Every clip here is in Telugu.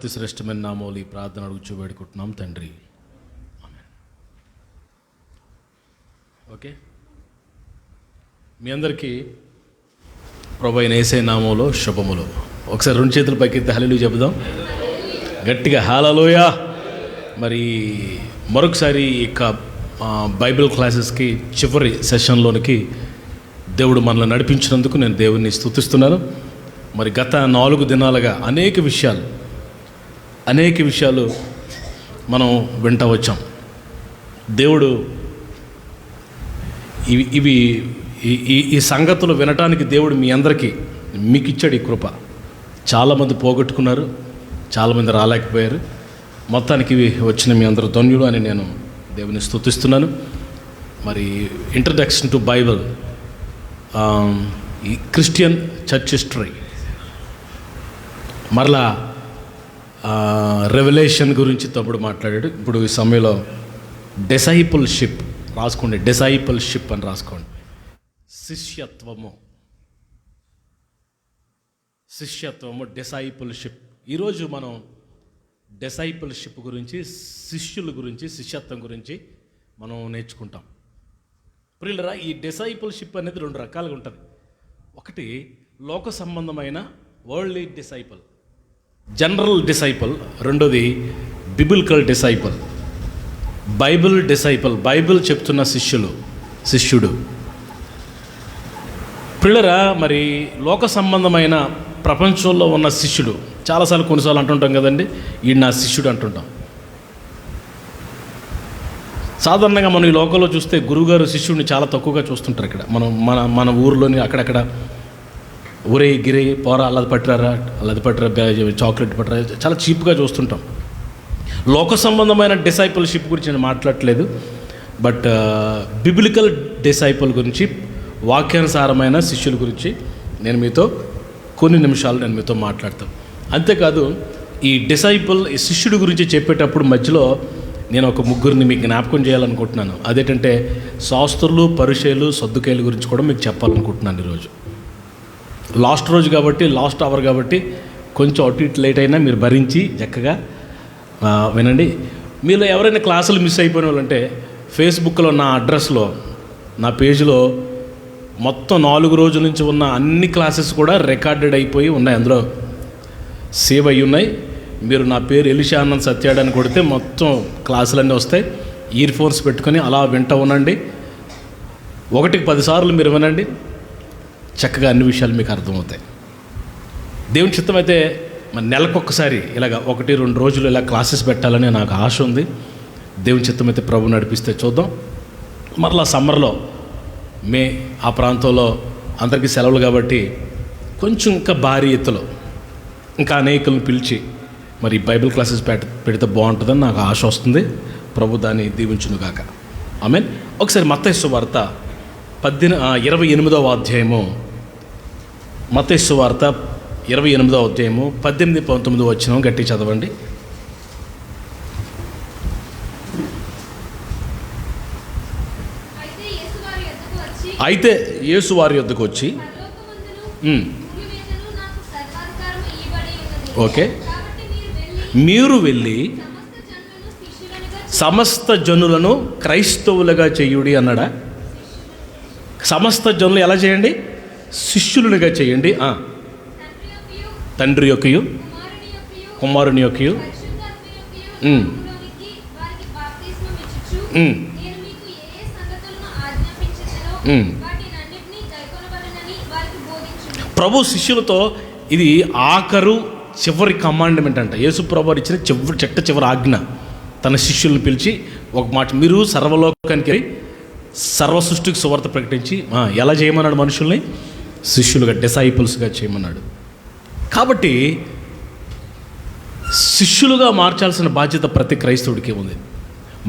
అతి శ్రేష్టమైన నామములో ఈ ప్రార్థన అడుగుచూ వేడుకుంటున్నాం తండ్రి. ఓకే, మీ అందరికీ ప్రభువైన యేసయ్య నామములో శుభములు. ఒకసారి రెండు చేతులు పైకెత్తి హల్లెలూయా చెబుదాం గట్టిగా, హల్లెలూయా. మరి మరొకసారి ఇక బైబిల్ క్లాసెస్కి చివరి సెషన్లోనికి దేవుడు మనల్ని నడిపించినందుకు నేను దేవుడిని స్తుతిస్తున్నాను. మరి గత 4 దినాలుగా అనేక విషయాలు మనం వింటూ వచ్చాం. దేవుడు ఈ సంగతులు వినటానికి దేవుడు మీ అందరికీ మీకు ఇచ్చాడు ఈ కృప. చాలామంది పోగొట్టుకున్నారు, చాలామంది రాలేకపోయారు. మొత్తానికి వచ్చిన మీ అందరూ ధన్యులు అని నేను దేవుని స్తుతిస్తున్నాను. మరి ఇంట్రడక్షన్ టు బైబిల్, ఈ క్రిస్టియన్ చర్చ్ హిస్టరీ, మరలా రెవల్యూషన్ గురించి తప్పుడు మాట్లాడాడు. ఇప్పుడు ఈ సమయంలో డిసైపుల్షిప్ రాసుకోండి, డిసైపుల్షిప్ అని రాసుకోండి. శిష్యత్వము డిసైపుల్షిప్. ఈరోజు మనం డిసైపుల్షిప్ గురించి, శిష్యుల గురించి, శిష్యత్వం గురించి మనం నేర్చుకుంటాం. ప్రియులరా, ఈ డిసైపుల్షిప్ అనేది 2 రకాలుగా ఉంటుంది. ఒకటి లోక సంబంధమైన వరల్డ్లీ డిసైపుల్, జనరల్ డిసైపుల్. రెండోది biblical disciple, Bible disciple, Bible చెప్తున్న శిష్యుడు. పిల్లరా, మరి లోక సంబంధమైన ప్రపంచంలో ఉన్న శిష్యుడు, చాలాసార్లు కొన్నిసార్లు అంటుంటాం కదండి, ఈయన నా శిష్యుడు అంటుంటాం. సాధారణంగా మనం ఈ లోకంలో చూస్తే గురువుగారు శిష్యుడిని చాలా తక్కువగా చూస్తుంటారు. ఇక్కడ మన ఊరిలోని అక్కడక్కడ ఊరే గిరే పోరా, అల్లది పట్టిరారా, చాక్లెట్ పట్టరా, చాలా చీప్గా చూస్తుంటాం. లోక సంబంధమైన డిసైపుల్షిప్ గురించి నేను మాట్లాడట్లేదు, బట్ బిబిలికల్ డిసైపుల్ గురించి, వాక్యానుసారమైన శిష్యుల గురించి నేను మీతో కొన్ని నిమిషాలు మాట్లాడతాను. అంతేకాదు, ఈ శిష్యుడి గురించి చెప్పేటప్పుడు మధ్యలో నేను ఒక 3 మీకు జ్ఞాపకం చేయాలనుకుంటున్నాను. అదేంటంటే శాస్త్రులు, పరిసయ్యులు, సద్దుకాయల గురించి కూడా మీకు చెప్పాలనుకుంటున్నాను ఈరోజు. లాస్ట్ రోజు కాబట్టి, లాస్ట్ అవర్ కాబట్టి కొంచెం అటు ఇటు లేట్ అయినా మీరు భరించి చక్కగా వినండి. మీలో ఎవరైనా క్లాసులు మిస్ అయిపోయిన వాళ్ళంటే ఫేస్బుక్లో నా అడ్రస్లో, నా పేజీలో మొత్తం 4 రోజుల నుంచి ఉన్న అన్ని క్లాసెస్ కూడా రికార్డెడ్ అయిపోయి ఉన్నాయి, అందులో సేవ్ అయ్యి ఉన్నాయి. మీరు నా పేరు ఎలిషా ఆనంద్ సత్యాడు అని కొడితే మొత్తం క్లాసులన్నీ వస్తాయి. ఇయర్ ఫోన్స్ పెట్టుకొని అలా వింటూ ఉండండి. 1కి 10 సార్లు మీరు వినండి, చక్కగా అన్ని విషయాలు మీకు అర్థమవుతాయి. దేవుని చిత్తం అయితే మరి నెలకొకసారి ఇలాగ 1-2 రోజులు ఇలా క్లాసెస్ పెట్టాలని నాకు ఆశ ఉంది. దేవుని చిత్తం అయితే ప్రభు నడిపిస్తే చూద్దాం. మరలా సమ్మర్లో ఆ ప్రాంతంలో అందరికీ సెలవులు కాబట్టి కొంచెం ఇంకా భారీ ఎత్తులో ఇంకా అనేకులను పిలిచి మరి బైబిల్ క్లాసెస్ పెడితే బాగుంటుందని నాకు ఆశ వస్తుంది. ప్రభు దాన్ని దీవించునుగాక. ఆమేన్. ఒకసారి మత్తయి సువార్త 28వ అధ్యాయము, మత్తయి సువార్త 28వ అధ్యాయము 18-19 వచనం గట్టి చదవండి. అయితే యేసు వారి యొద్దకు వచ్చి, ఓకే, మీరు వెళ్ళి సమస్త జనులను క్రైస్తవులుగా చేయుడి అన్నాడా? సమస్త జనులు ఎలా చేయండి? శిష్యులుగా చేయండి. తండ్రి యొక్కయు, కుమారుని యొక్కయు, ప్రభు శిష్యులతో ఇది చివరి కమాండ్మెంట్ అంట. యేసు ప్రభు ఇచ్చిన చివరి ఆజ్ఞ. తన శిష్యులను పిలిచి ఒక మాట, మీరు సర్వలోకానికి, సర్వ సృష్టికి సువార్త ప్రకటించి ఎలా చేయమన్నాడు? మనుషుల్ని శిష్యులుగా, డిసైపుల్స్గా చేయమన్నాడు. కాబట్టి శిష్యులుగా మార్చాల్సిన బాధ్యత ప్రతి క్రైస్తవుడికి ఉంది.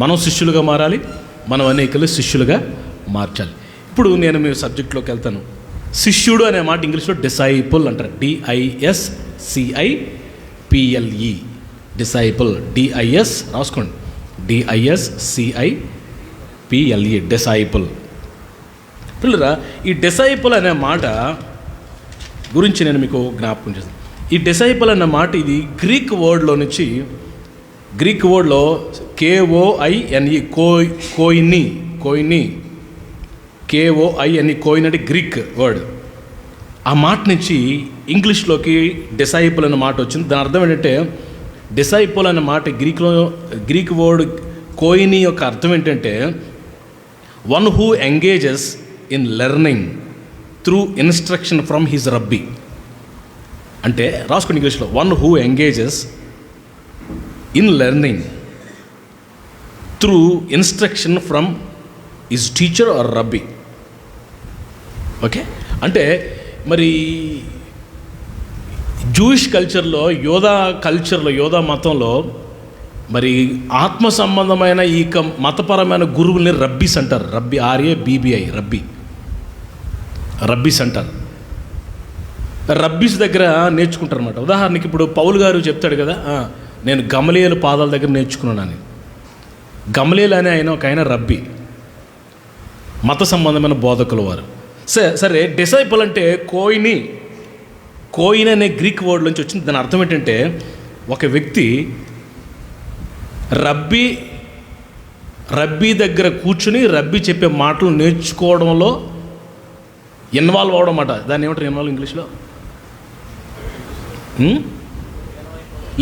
మనం శిష్యులుగా మారాలి, మనం అనేకలు శిష్యులుగా మార్చాలి. ఇప్పుడు నేను మీ సబ్జెక్ట్లోకి వెళ్తాను. శిష్యుడు అనే మాట ఇంగ్లీష్లో డిసైపుల్ అంటారు. DISCIPLE, disciple. DIS రాసుకోండి, DISCIPLE, డిసైపుల్. పిల్లరా, ఈ డిసైపుల్ అనే మాట గురించి నేను మీకు జ్ఞాపకం చేస్తాను. ఈ డిసైపుల్ అన్న మాట ఇది గ్రీక్ వర్డ్లో నుంచి, గ్రీక్ వర్డ్లో KOINE కోయిని కోయిన్ అంటే గ్రీక్ వర్డ్. ఆ మాట నుంచి ఇంగ్లీష్లోకి డిసైపుల్ అన్న మాట వచ్చింది. దాని అర్థం ఏంటంటే, డిసైపుల్ అన్న మాట గ్రీక్ వర్డ్ కోయిని యొక్క అర్థం ఏంటంటే one who engages in learning through instruction from his rabbi. అంటే రాసుకోండి ఇంగ్లీష్లో, one who engages in learning through instruction from his teacher or rabbi. Okay, అంటే మరి జూయిష్ కల్చర్లో, యోధా మతంలో మరి ఆత్మ సంబంధమైన ఈ మతపరమైన గురువుల్ని రబ్బీస్ అంటారు. RABBI రబ్బీస్ అంటారు. రబ్బీస్ దగ్గర నేర్చుకుంటారు అనమాట. ఉదాహరణకి ఇప్పుడు పౌలు గారు చెప్తాడు కదా, నేను గమలీయేలు పాదాల దగ్గర నేర్చుకున్నాను. గమలీయేలు అనే ఆయన రబ్బీ, మత సంబంధమైన బోధకుల వారు. సరే, డిసైపుల్ అంటే కోయిన్ అనే గ్రీక్ వర్డ్ నుంచి వచ్చింది. దాని అర్థం ఏంటంటే ఒక వ్యక్తి రబ్బీ దగ్గర కూర్చుని రబ్బీ చెప్పే మాటలు నేర్చుకోవడంలో ఇన్వాల్వ్ అవడం అన్నమాట. దాన్ని ఏమంటారు ఇన్వాల్వ్ ఇంగ్లీష్లో?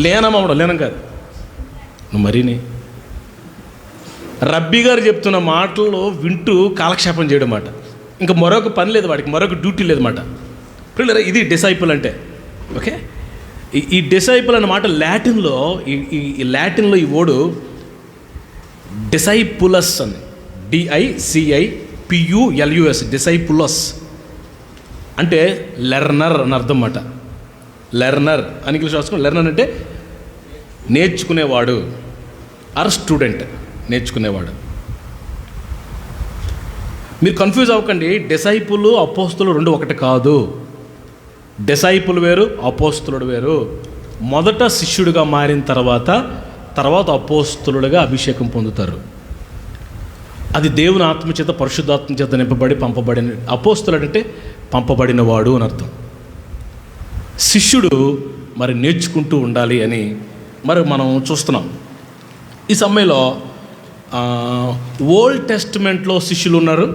లీనం కాదు, నువ్వు మరీని రబ్బీ గారు చెప్తున్న మాటలు వింటూ కాలక్షేపం చేయడం మాట. ఇంకా మరొక పని లేదు వాడికి, మరొక డ్యూటీ లేదన్నమాట. ఇది డిసైపుల్ అంటే. ఓకే, ఈ డిసైపుల్ అన్నమాట లాటిన్లో ఈ వర్డు డిసైపులస్ అని, DICIPULUS డిసైపులస్ అంటే లెర్నర్ అని అర్థం అన్నమాట. లెర్నర్ అని ఇంగ్లీష్ రాసుకుని, లెర్నర్ అంటే నేర్చుకునేవాడు ఆర్ స్టూడెంట్, నేర్చుకునేవాడు. మీరు కన్ఫ్యూజ్ అవ్వకండి, డిసైపుల్ అపోస్తులు రెండు ఒకటి కాదు. డిసైపుల్ వేరు, అపోస్తులుడు వేరు. మొదట శిష్యుడిగా మారిన తర్వాత అపోస్తులుడిగా అభిషేకం పొందుతారు. అది దేవుని ఆత్మచేత, పరిశుద్ధాత్మ చేత నింపబడి పంపబడిన. అపోస్తులుడు అంటే పంపబడినవాడు అని అర్థం. శిష్యుడు మరి నేర్చుకుంటూ ఉండాలి అని మరి మనం చూస్తున్నాం. ఈ సమయంలో ఓల్డ్ టెస్టిమెంట్లో శిష్యులు ఉన్నారు,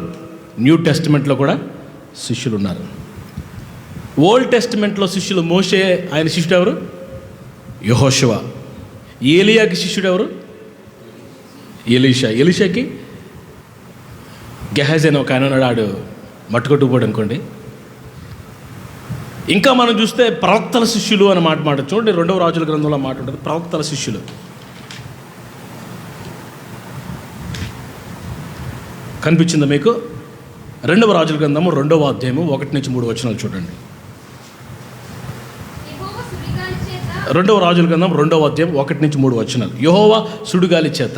న్యూ టెస్టిమెంట్లో కూడా శిష్యులు ఉన్నారు. ఓల్డ్ టెస్టిమెంట్లో శిష్యులు మోషే, ఆయన శిష్యుడు ఎవరు? యెహోషువ. ఏలియాకి శిష్యుడు ఎవరు? ఎలీషాకి గెహాజీ అని ఒక ఆయన ఉన్నాడు, ఆడు మట్టుకొట్టుకుపోడు అనుకోండి. ఇంకా మనం చూస్తే ప్రవక్తల శిష్యులు అని మాట చూడండి, 2వ రాజుల గ్రంథంలో మాట ఉంటుంది, ప్రవక్తల శిష్యులు. కనిపించిందా మీకు? 2వ రాజుల గ్రంథము 2వ అధ్యాయము 1-3 వచనాలు చూడండి. 2వ రాజుల గ్రంథం 2వ అధ్యాయం 1-3 వచనాలు. యెహోవా సుడిగాలి చేత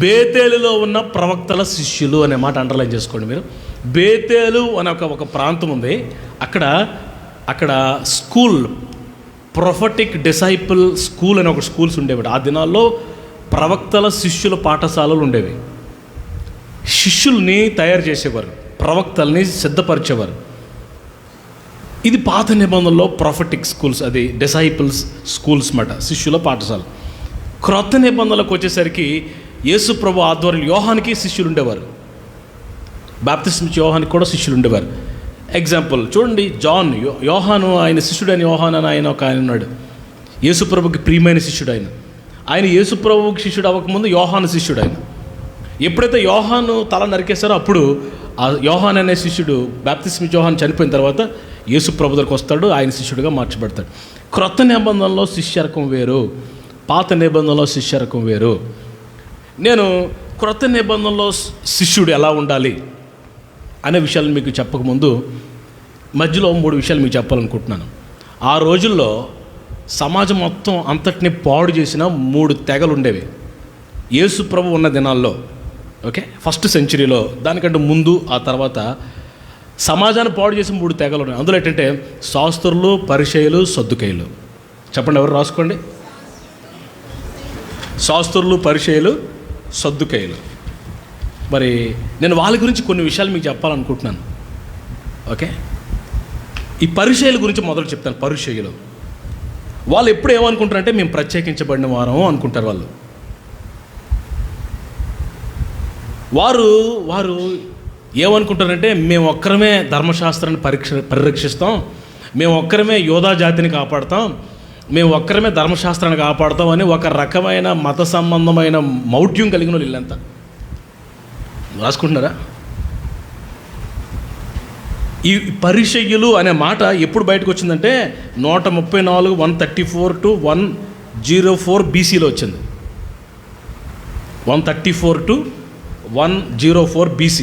బేతేలులో ఉన్న ప్రవక్తల శిష్యులు అనే మాట అండర్లైన్ చేసుకోండి మీరు. బేతేలు అనే ఒక ప్రాంతం ఉంది. అక్కడ స్కూల్, ప్రొఫెటిక్ డిసైపుల్ స్కూల్ అనే ఒక స్కూల్స్ ఉండేవి. ఆ దినాల్లో ప్రవక్తల శిష్యుల పాఠశాలలు ఉండేవి. శిష్యుల్ని తయారు చేసేవారు, ప్రవక్తల్ని సిద్ధపరిచేవారు. ఇది పాత నిబంధనలో ప్రొఫెటిక్ స్కూల్స్, అది డిసైపుల్స్ స్కూల్స్ మాట, శిష్యుల పాఠశాల. క్రొత్త నిబంధనలకు వచ్చేసరికి యేసు ప్రభు ఆధ్వర్యంలో యోహానికి శిష్యులు ఉండేవారు, బాప్తిస్మ యోహానికి కూడా శిష్యులు ఉండేవారు. ఎగ్జాంపుల్ చూడండి, యోహాను, ఆయన శిష్యుడైన యోహాను అని ఆయన ఒక ఆయన ఉన్నాడు, యేసు ప్రభుకి ప్రియమైన శిష్యుడు. ఆయన యేసు ప్రభుకి శిష్యుడు అవ్వకముందు యోహాను శిష్యుడు. ఆయన ఎప్పుడైతే యోహాను తల నరికేశారో అప్పుడు ఆ యోహాన్ అనే శిష్యుడు, బాప్తిస్మ యోహాను చనిపోయిన తర్వాత యేసు ప్రభు దగ్గరికి వస్తాడు, ఆయన శిష్యుడిగా మార్చబడతాడు. క్రొత్త నిబంధనలో శిష్యరకం వేరు, పాత నిబంధనలో శిష్యరకం వేరు. నేను క్రొత్త నిబంధనలో శిష్యుడు ఎలా ఉండాలి అనే విషయాలను మీకు చెప్పకముందు మధ్యలో 3 విషయాలు మీకు చెప్పాలనుకుంటున్నాను. ఆ రోజుల్లో సమాజం మొత్తం అంతటిని పాడు చేసిన 3 తెగలు ఉండేవి. యేసు ప్రభు ఉన్న దినాల్లో ఓకే, ఫస్ట్ సెంచరీలో, దానికంటే ముందు ఆ తర్వాత సమాజాన్ని పాడు చేసి 3 తెగలు ఉన్నాయి. అందులో ఏంటంటే శాస్త్రులు, పరిసయ్యులు, సద్దుకయ్యులు. చెప్పండి, ఎవరు రాసుకోండి. శాస్త్రులు, పరిసయ్యులు, సద్దుకయ్యులు. మరి నేను వాళ్ళ గురించి కొన్ని విషయాలు మీకు చెప్పాలనుకుంటున్నాను. ఓకే, ఈ పరిసయ్యుల గురించి మొదలు చెప్తాను. పరిసయ్యులు వాళ్ళు ఎప్పుడు ఏమనుకుంటారంటే మేము ప్రత్యేకించబడిన వారం అనుకుంటారు. వారు ఏమనుకుంటారంటే మేము ఒక్కరమే ధర్మశాస్త్రాన్ని పరిరక్షిస్తాం, మేము ఒక్కరమే యోధా జాతిని కాపాడుతాం, మేము ఒక్కరమే ధర్మశాస్త్రాన్ని కాపాడుతాం అని ఒక రకమైన మత సంబంధమైన మౌఢ్యం కలిగిన వాళ్ళు వీళ్ళంతా. రాసుకుంటున్నారా? ఈ పరిసయ్యులు అనే మాట ఎప్పుడు బయటకు వచ్చిందంటే 134 134 to 104 BCలో వచ్చింది. 134 to 104 BC.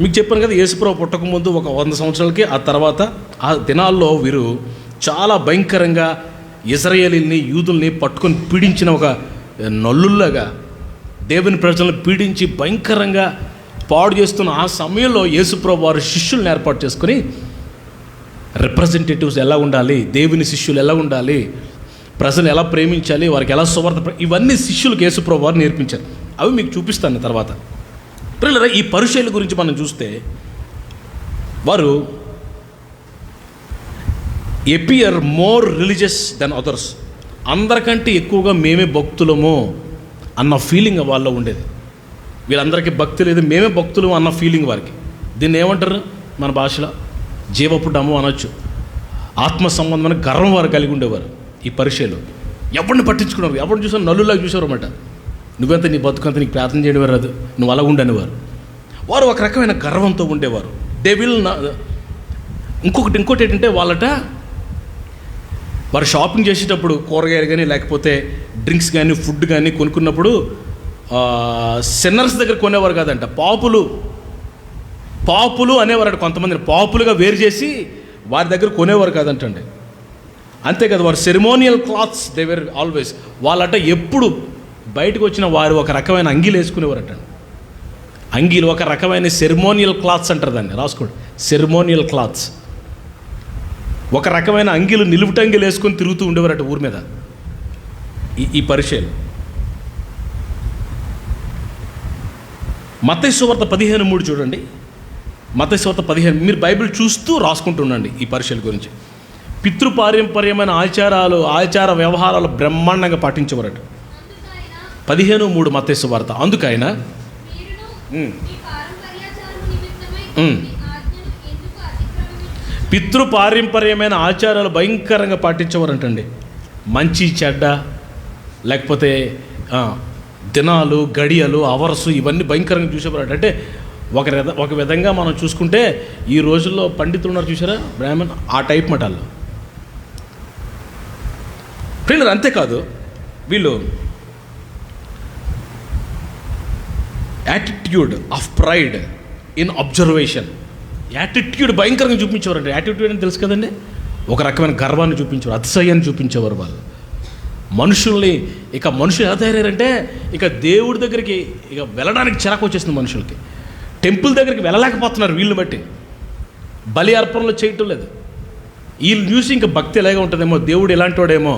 మీకు చెప్పాను కదా, యేసుప్రభు పుట్టకముందు ఒక 100 సంవత్సరాలకి, ఆ తర్వాత ఆ దినాల్లో వీరు చాలా భయంకరంగా ఇజ్రాయేలీల్ని, యూదుల్ని పట్టుకొని పీడించిన ఒక నల్లుల్లాగా దేవుని ప్రజలను పీడించి భయంకరంగా పాడు చేస్తున్న ఆ సమయంలో యేసుప్రభు వారు శిష్యులను ఏర్పాటు చేసుకొని రిప్రజెంటేటివ్స్ ఎలా ఉండాలి, దేవుని శిష్యులు ఎలా ఉండాలి, ప్రజలు ఎలా ప్రేమించాలి, వారికి ఎలా సువార్త, ఇవన్నీ శిష్యులకు యేసుప్రభు వారు నేర్పించారు. అవి మీకు చూపిస్తాను తర్వాత. పిల్లరా, ఈ పరిసయ్యుల గురించి మనం చూస్తే వారు appear more religious than others. అందరికంటే ఎక్కువగా మేమే భక్తులము అన్న ఫీలింగ్ వాళ్ళలో ఉండేది. వీళ్ళందరికీ భక్తి లేదు, మేమే భక్తులు అన్న ఫీలింగ్ వారికి. దీన్ని ఏమంటారు మన భాషలో? జీవపు డమ్ము అనొచ్చు. ఆత్మ సంబంధమైన గర్వం వారు కలిగి ఉండేవారు ఈ పరిసయ్యులు. ఎవరిని పట్టించుకున్నారు, ఎవరిని చూసారు నల్లులాగా చూసేవారు అన్నమాట. నువ్వెంత, నీ బతుకంత, నీకు ప్రార్థన చేయడం రాదు, నువ్వు అలా ఉండనివారు. వారు ఒక రకమైన గర్వంతో ఉండేవారు. దే విల్ ఇంకోటి ఏంటంటే వారు షాపింగ్ చేసేటప్పుడు కూరగాయలు కానీ లేకపోతే డ్రింక్స్ కానీ ఫుడ్ కానీ కొనుక్కున్నప్పుడు సిన్నర్స్ దగ్గర కొనేవారు కాదంట, పాపులు అనేవారు. కొంతమందిని పాపులుగా వేరు చేసి వారి దగ్గర కొనేవారు కాదంటండి. అంతే కదా, వారు ceremonial clothes they wear always. వాళ్ళట ఎప్పుడు బయటకు వచ్చిన వారు ఒక రకమైన అంగీలు వేసుకునేవారట. అంగీలు ఒక రకమైన సెరిమోనియల్ క్లాత్స్ అంటారు దాన్ని, రాసుకోండి. సెరిమోనియల్ క్లాత్స్ ఒక రకమైన అంగీలు, నిలువుటంగీలు వేసుకొని తిరుగుతూ ఉండేవారట ఊరి మీద ఈ పరిసయ్యులు. మత్తయి సువార్త 15:3 చూడండి. మత్తయి సువార్త 15, మీరు బైబిల్ చూస్తూ రాసుకుంటుండండి ఈ పరిసయ్యుల గురించి. పితృపారంపర్యమైన ఆచార వ్యవహారాలు బ్రహ్మాండంగా పాటించేవారట. 15:3 మత్తయి సువార్త. అందుకైనా పితృపారంపర్యమైన ఆచారాలు భయంకరంగా పాటించేవారంటండి. మంచి చెడ్డ, లేకపోతే దినాలు, గడియలు, అవర్సు, ఇవన్నీ భయంకరంగా చూసేవారట. అంటే ఒక విధంగా మనం చూసుకుంటే ఈ రోజుల్లో పండితులు ఉన్నారు చూసారా, బ్రాహ్మణ్, ఆ టైప్ మటాల్లో వీళ్ళు. అంతేకాదు, వీళ్ళు attitude of pride in observation, attitude భయంకరంగా చూపించేవారండి. యాటిట్యూడ్ అని తెలుసు కదండి, ఒక రకమైన గర్వాన్ని చూపించేవారు, అతిశయాన్ని చూపించేవారు వాళ్ళు. మనుషులు ఎలా తయారంటే ఇక దేవుడి దగ్గరికి వెళ్ళడానికి చిరాకు వచ్చేసింది మనుషులకి. టెంపుల్ దగ్గరికి వెళ్ళలేకపోతున్నారు వీళ్ళని బట్టి. బలి అర్పణలు చేయటం లేదు. వీళ్ళు చూసి ఇంకా భక్తి ఎలాగే ఉంటుందేమో, దేవుడు ఎలాంటి వాడేమో,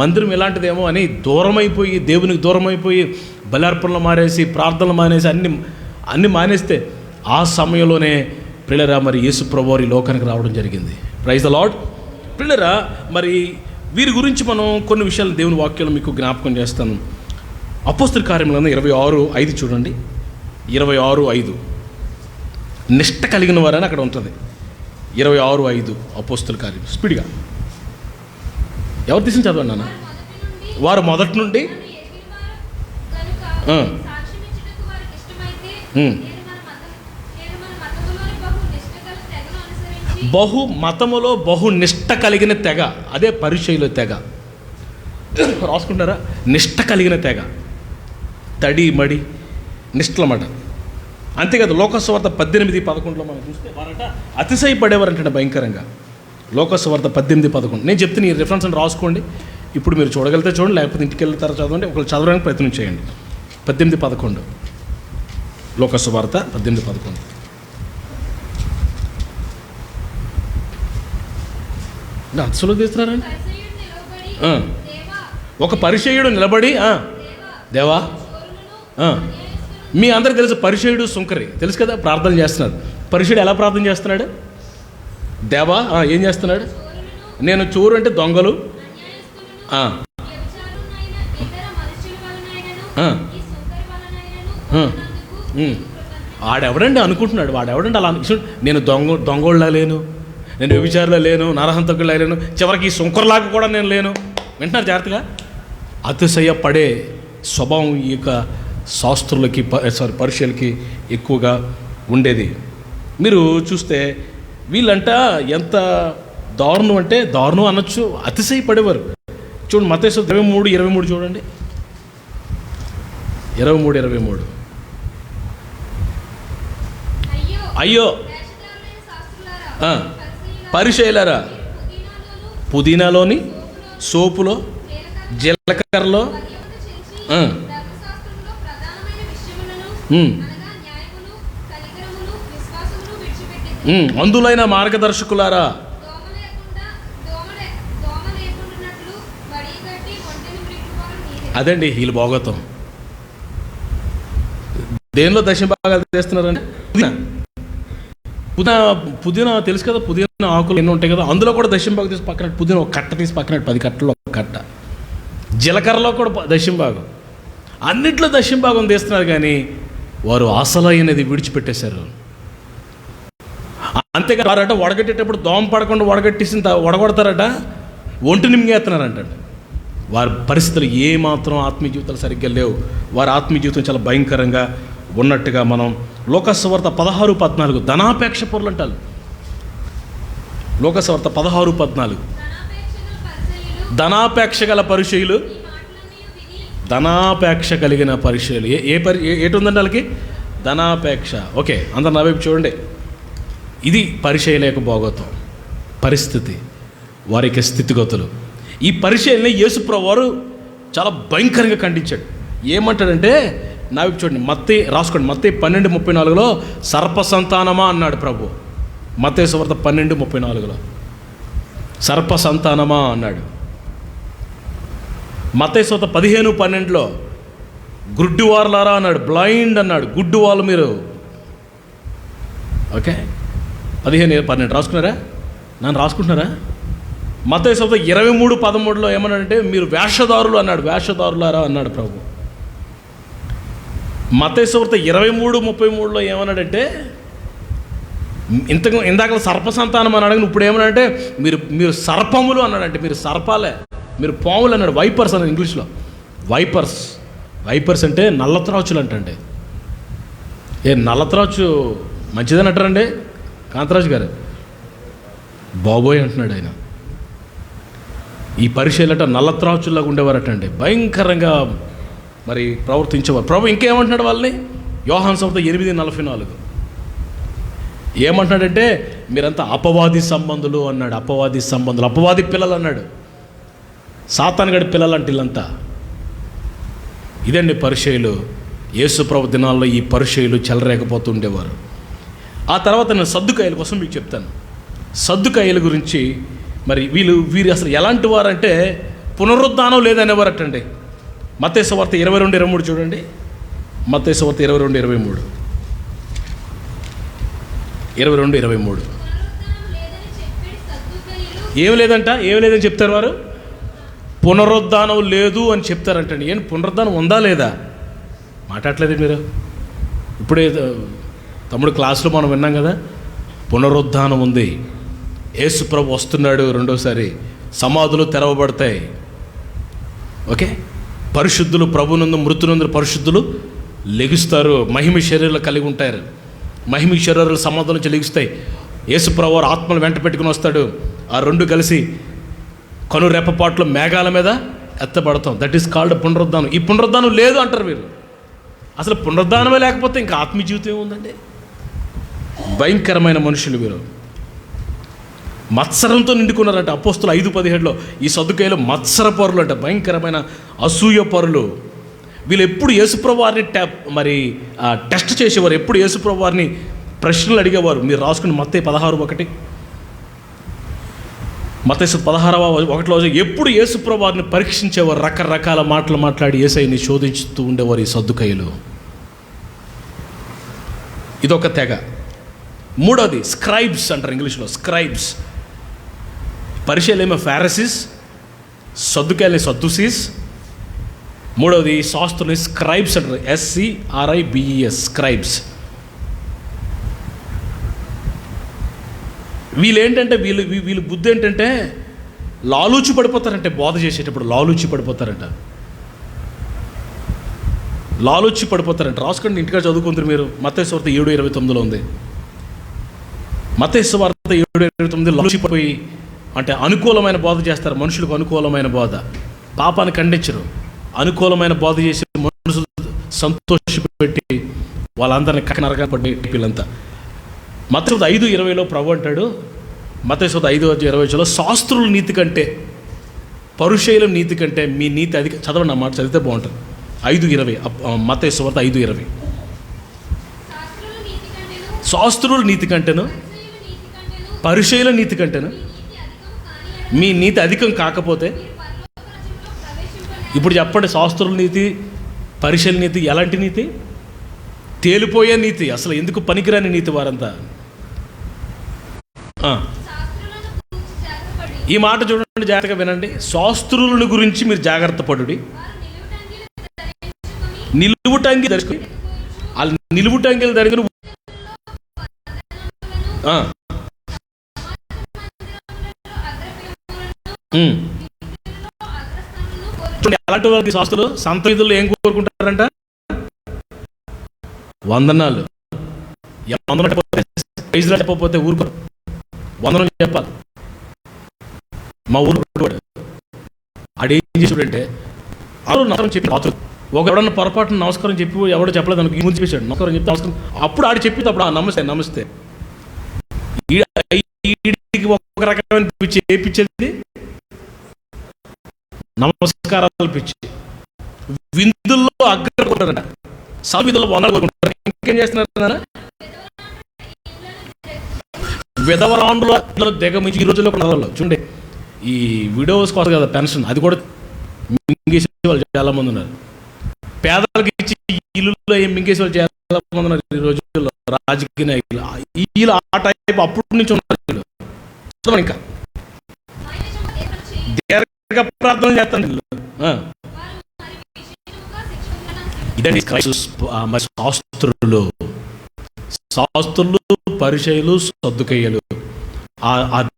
మందిరం ఎలాంటిదేమో అని దూరమైపోయి, దేవునికి దూరమైపోయి బలి మానేసి, ప్రార్థనలు మానేసి, అన్ని మానేస్తే ఆ సమయంలోనే పిల్లరా మరి యేసు ప్రభువు ఈ లోకానికి రావడం జరిగింది. Praise the Lord. పిల్లరా, మరి వీరి గురించి మనం కొన్ని విషయాలు దేవుని వాక్యాలు మీకు జ్ఞాపకం చేస్తాను. అపోస్తల కార్యములను 26:5 చూడండి. 26:5 నిష్ట కలిగిన వారని అక్కడ ఉంటుంది. 26:5 అపోస్తల కార్యం. స్పీడ్గా ఎవరు తీసిన చదవండి నాన్న. వారు మొదటి నుండి మతములో బహు నిష్ట కలిగిన తెగ, అదే పరిసయ్యుల తెగ. రాసుకుంటారా? నిష్ట కలిగిన తెగ, తడి మడి నిష్టలమాట. అంతేకాదు, లోకసువార్త 18:11 మనం చూస్తే వారట అతిశయపడేవారంటే భయంకరంగా. లోకసువార్త 18:11 నేను చెప్తే ఈ రిఫరెన్స్ అని రాసుకోండి. ఇప్పుడు మీరు చూడగలిగితే చూడండి, లేకపోతే ఇంటికి వెళ్తారా చదవండి. ఒకళ్ళు చదవడానికి ప్రయత్నం చేయండి. 18:11 లోకాసు వార్త 18:11. అసలు తీస్తున్నారండి. ఒక పరిచయుడు నిలబడి దేవా, మీ అందరికి తెలుసు పరిచయుడు సుంకరి తెలుసు కదా, ప్రార్థన చేస్తున్నాడు. పరిచయుడు ఎలా ప్రార్థన చేస్తున్నాడు? దేవా ఏం చేస్తున్నాడు? నేను చోరు అంటే దొంగలు, వాడెవడండి అనుకుంటున్నాడు, వాడెవడండి అలా నేను దొంగోళ్ళ లేను, నేను వ్యభిచారిలో లేను, నరహంతకులా లేను, చివరికి ఈ సుంకర్లాగా కూడా నేను లేను. వింటున్నారు జాగ్రత్తగా? అతిశయపడే స్వభావం ఈ యొక్క శాస్త్రులకి పరిచయులకి ఎక్కువగా ఉండేది. మీరు చూస్తే వీళ్ళంట ఎంత దారుణం అంటే దారుణం అనొచ్చు, అతిశయపడేవారు. చూడండి మత్తయి 23:23 చూడండి. 23:23. అయ్యో పరిచయులారా, పుదీనాలోని సోపులో జీలకర్రలో అందులైన మార్గదర్శకులారా, అదండి వీళ్ళు భోగతం. దేనిలో దశమ భాగాలు చేస్తున్నారంటే పుదీనా తెలుసు కదా, పుదీనా ఆకులు ఎన్ని ఉంటాయి కదా, అందులో కూడా దశమ భాగం తీసి పక్కన, పుదీనా ఒక కట్ట తీసి పక్కన 10 కట్టలు ఒక కట్ట, జీలకర్రలో కూడా దశమ భాగం, అన్నిట్లో దశమ భాగం తీస్తున్నారు. కానీ వారు అసలైనది విడిచిపెట్టేశారు. అంతేకాదట, వడగట్టేటప్పుడు దోమ పడకుండా వడగొడతారట, ఒంటిని మింగేస్తున్నారంట. వారి పరిస్థితులు ఏమాత్రం ఆత్మీయ జీవితాలు సరిగ్గా లేవు. వారి ఆత్మీయ జీవితం చాలా భయంకరంగా ఉన్నట్టుగా మనం లోకాసు వార్త 16:14 ధనాపేక్ష పరులు అంటారు. లోకాసు వార్త 16:14 ధనాపేక్ష గల పరిచయులు, ధనాపేక్ష కలిగిన పరిచయులు. ఏటి ఉందండి వాళ్ళకి? ధనాపేక్ష. ఓకే, అందరు నా వైపు చూడండి. ఇది పరిచయుల యొక్క భోగతం పరిస్థితి, వారికి స్థితిగతులు. ఈ పరిచయుల్ని యేసుప్రభువు వారు చాలా భయంకరంగా ఖండించాడు. ఏమంటాడంటే, నా వైపు చూడండి, మత్తయి రాసుకోండి, మత్తయి 12:34 సర్ప సంతానమా అన్నాడు ప్రభు. మత్తయి సువార్త 12:34 సర్ప సంతానమా అన్నాడు. మత్తయి సువార్త 15:12 గుడ్డివారులారా అన్నాడు, బ్లైండ్ అన్నాడు, గుడ్డి వాళ్ళు మీరు. ఓకే, 15:12 రాసుకున్నారా? నన్ను రాసుకుంటున్నారా? మత్తయి సువార్త 23:13 ఏమన్నాడంటే, మీరు వేషధారులు అన్నాడు, వేషధారులారా అన్నాడు ప్రభు. మత్తయి సువార్త 23:33 ఏమన్నాడంటే, ఇందాక సర్ప సంతానం అని అడగను, ఇప్పుడు ఏమన్నాడంటే మీరు సర్పములు అన్నాడంటే, మీరు సర్పాలే, మీరు పాములు అన్నాడు. వైపర్స్ అన్నాడు ఇంగ్లీష్లో. వైపర్స్ అంటే నల్లత్రాచులు అంటండి. నల్లత్రాచు మంచిదని అంటారండి కాంతరాజు గారు? బాబోయ్ అంటున్నాడు ఆయన. ఈ పరిచయులట నల్లత్రాచుల్లాగా ఉండేవారటండి, భయంకరంగా మరి ప్రవర్తించేవారు. ప్రభు ఇంకేమంటున్నాడు వాళ్ళని? యోహాను సువార్త 8:44 ఏమంటున్నాడంటే, మీరంతా అపవాది సంబంధులు అన్నాడు. అపవాది సంబంధులు, అపవాది పిల్లలు అన్నాడు. సాతానుగడి పిల్లలు అంటే వీళ్ళంతా. ఇదండి పరిచయులు. యేసు ప్రభు దినాల్లో ఈ పరిచయులు చెలరేకపోతూ ఉండేవారు. ఆ తర్వాత నేను సద్దుకాయల కోసం మీకు చెప్తాను. సద్దుకాయల గురించి మరి వీరు అసలు ఎలాంటి వారంటే పునరుద్ధానం లేదనేవారటండి. మత్తయి సువార్త 22:23 చూడండి. మత్తయి సువార్త 22:23 ఏం లేదని చెప్తారు వారు. పునరుద్ధానం లేదు అని చెప్తారంటండి. ఏం పునరుద్ధానం ఉందా లేదా మాట్లాడలేదు మీరు? ఇప్పుడే తమ్ముడు క్లాసులో మనం విన్నాం కదా, పునరుద్ధానం ఉంది, యేసు ప్రభు వస్తున్నాడు రెండోసారి, సమాధులు తెరవబడతాయి. ఓకే, పరిశుద్ధులు ప్రభునందు మృతునందు పరిశుద్ధులు లెగుస్తారు, మహిమ శరీరాలు కలిగి ఉంటారు. మహిమ శరీరాలు సమాధుల నుంచి లెగుస్తాయి. యేసు ప్రభు వారు ఆత్మలు వెంట పెట్టుకుని వస్తాడు. ఆ రెండు కలిసి కనురెప్పపాట్లో మేఘాల మీద ఎత్తబడతాం. దట్ ఈస్ కాల్డ్ పునరుద్ధానం. ఈ పునరుద్ధానం లేదు అంటారు మీరు. అసలు పునరుద్ధానమే లేకపోతే ఇంకా ఆత్మీయ జీవితం ఏముందండి? భయంకరమైన మనుషులు వీరు. మత్సరంతో నిండుకున్నారంట. అపోస్తులు 5:17 ఈ సద్దుకాయలు మత్సర పరులు అంట, భయంకరమైన అసూయ పరులు. వీళ్ళు ఎప్పుడు యేసుప్రభు వారిని టెస్ట్ చేసేవారు, ఎప్పుడు యేసుప్రభు వారిని ప్రశ్నలు అడిగేవారు. మీరు రాసుకుని మత్తయి 16:1, మత్తయి 16:1 ఎప్పుడు యేసుప్రభు వారిని పరీక్షించేవారు, రకరకాల మాటలు మాట్లాడి యేసయ్యని శోధించుతూ ఉండేవారు ఈ సద్దుకయ్యులు. ఇదొక తెగ. మూడోది స్క్రైబ్స్ అంటారు ఇంగ్లీష్లో. స్క్రైబ్స్, పరిచయలేమో ఫారసీస్, సద్దుకాయలే సద్దుసీస్. మూడవది శాస్త్రుని స్క్రైబ్స్ అంటారు, SCRIBES, స్క్రైబ్స్. వీళ్ళు ఏంటంటే వీళ్ళ బుద్ధి ఏంటంటే లాలూచి పడిపోతారంటే, బోధ చేసేటప్పుడు లాలూచి పడిపోతారంట. రాసుకోండి, ఇంటిగా చదువుకుంటారు మీరు. మత్తయి సువార్త 7:29 ఉంది. మత్తయి సువార్త 7:29 లాలూచి పడిపోయి అంటే అనుకూలమైన బోధ చేస్తారు, మనుషులకు అనుకూలమైన బోధ. పాపాన్ని ఖండించరు, అనుకూలమైన బోధ చేసి మనుషులు సంతోషపెట్టి వాళ్ళందరినీ నరకం పడి వీళ్ళంతా. మత్తయి 5:20 ప్రభు అంటాడు, మత్తయి 5:20 శాస్త్రుల నీతి కంటే పరుషయుల నీతి కంటే మీ నీతి అధిక. చదవండి, ఆ మాట చదివితే బాగుంటుంది. 5:20 మత్తయి సువార్త 5:20. శాస్త్రుల నీతి కంటేను పరుషయుల నీతి కంటేను మీ నీతి అధికం కాకపోతే. ఇప్పుడు చెప్పండి, శాస్త్రుల నీతి పరిశీలన నీతి ఎలాంటి నీతి? తేలిపోయే నీతి, అసలు ఎందుకు పనికిరాని నీతి వారంతా. ఈ మాట చూడండి, జాగ్రత్తగా వినండి. శాస్త్రులను గురించి మీరు జాగ్రత్త పడుడి. నిలువుటంగి ధరించుకుని వాళ్ళు నిలువుటంగిలు ధరించుకుని ఎలాంటి వాళ్ళకి శాస్త్రులు సంత విధులు ఏం కోరుకుంటారంట? వందనాలు. చెప్పకపోతే ఊరుకో, వందనం చెప్పాలి. మా ఊరు ఆడేం చేసాడంటే నమస్కారం చెప్పి ఒక ఎవడన్నా పొరపాటున నమస్కారం చెప్పి ఎవడో చెప్పలేదు అనుకో, ముందు చెప్పేశాడు నమస్కారం చెప్తే నమస్కారం. అప్పుడు ఆడు చెప్పి అప్పుడు నమస్తే ఒక రకమైన పిచ్చి ఏపిచ్చేది నమస్కారాలు పిచ్చి. విందుల్లో అగ్ర కొట్టారంట, సవిధుల్లో వందలు కొట్టుకుంటారు. ఇంకేం చేస్తున్నారు? విధవరాండ్ల దిగమించి ఈ రోజుల్లో చూడండి, ఈ విడోస్ కోసం కదా పెన్షన్, అది కూడా మింగేసే వాళ్ళు చాలామంది ఉన్నారు. పేదలకు ఇచ్చి ఇల్లులో ఏం మింగేసే వాళ్ళు చాలామంది ఉన్నారు ఈ రోజుల్లో. రాజకీయ నాయకులు వీళ్ళు ఆ టైప్ అప్పటి నుంచి ఉన్నారు. ఇంకా దీర్ఘ ప్రార్థన చేస్తాను. ఇదండి శాస్త్రులు పరిచయులు సద్దుకయ్యలు. ఆ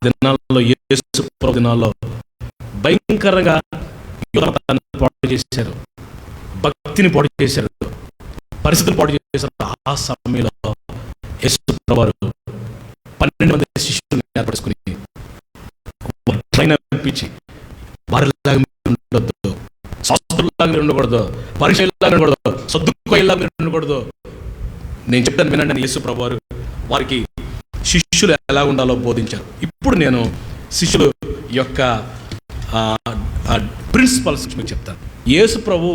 దినాల్లో యేసు ప్రభు దినాల్లో భయంకరంగా పాడు చేశారు, భక్తిని పాడు చేశారు, పరిస్థితులు పాడు చేశారు. ఆ సమయంలో యేసు ప్రభు వారు 12 మంది శిష్యులను ఏర్పరుచుకుని ట్రైన్ అనిపించి వారిలాగా ఉండొద్దు, శాస్త్రులాగా మీరు ఉండకూడదు, పరిచయులాగా ఉండకూడదు, సద్దుకయ్యలాగా మీరు ఉండకూడదు. నేను చెప్తాను వినండి. యేసు ప్రభు వారు వారికి శిష్యులు ఎలా ఉండాలో బోధించారు. ఇప్పుడు నేను శిష్యుల యొక్క ప్రిన్సిపల్స్ మీకు చెప్తాను. యేసు ప్రభు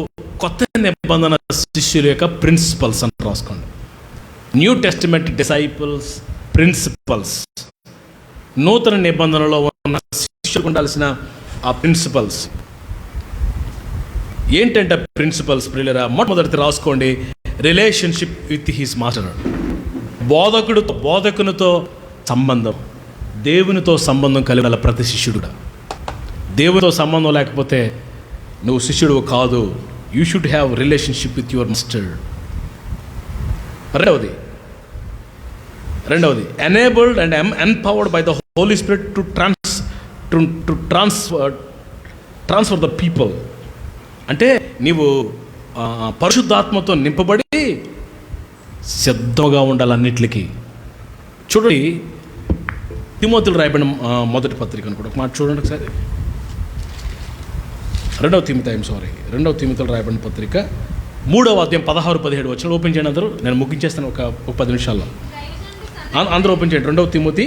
కొత్త నిబంధన శిష్యుల యొక్క ప్రిన్సిపల్స్ అని రాసుకోండి. New Testament disciples principles. నూతన నిబంధనలో ఉన్న శిష్యులకు ఉండాల్సిన ఆ ప్రిన్సిపల్స్ ఏంటంటే ప్రిన్సిపల్స్ ప్రియులరా, మొట్టమొదటి రాసుకోండి. Relationship with his master. బోధకునితో సంబంధం, దేవునితో సంబంధం కలిగిన ప్రతి శిష్యుడు. దేవునితో సంబంధం లేకపోతే నువ్వు శిష్యుడు కాదు. You should have relationship with your master. రెండవది enabled and empowered by the Holy Spirit to transfer the people. అంటే నీవు పరిశుద్ధాత్మతో నింపబడి సిద్ధంగా ఉండాలి అన్నిటికీ. చూడండి, తిమోతిలు రాయబడిన మొదటి పత్రిక అనుకోండి, ఒక మాట చూడండి ఒకసారి. 2వ తిమోతిలు రాయబడిన పత్రిక 3వ అధ్యాయం 16-17 వచ్చిన ఓపెన్ చేయండి అందరూ. నేను ముగించేస్తాను ఒక 10 నిమిషాల్లో. అందరూ ఓపెన్ చేయండి. 2వ తిమోతి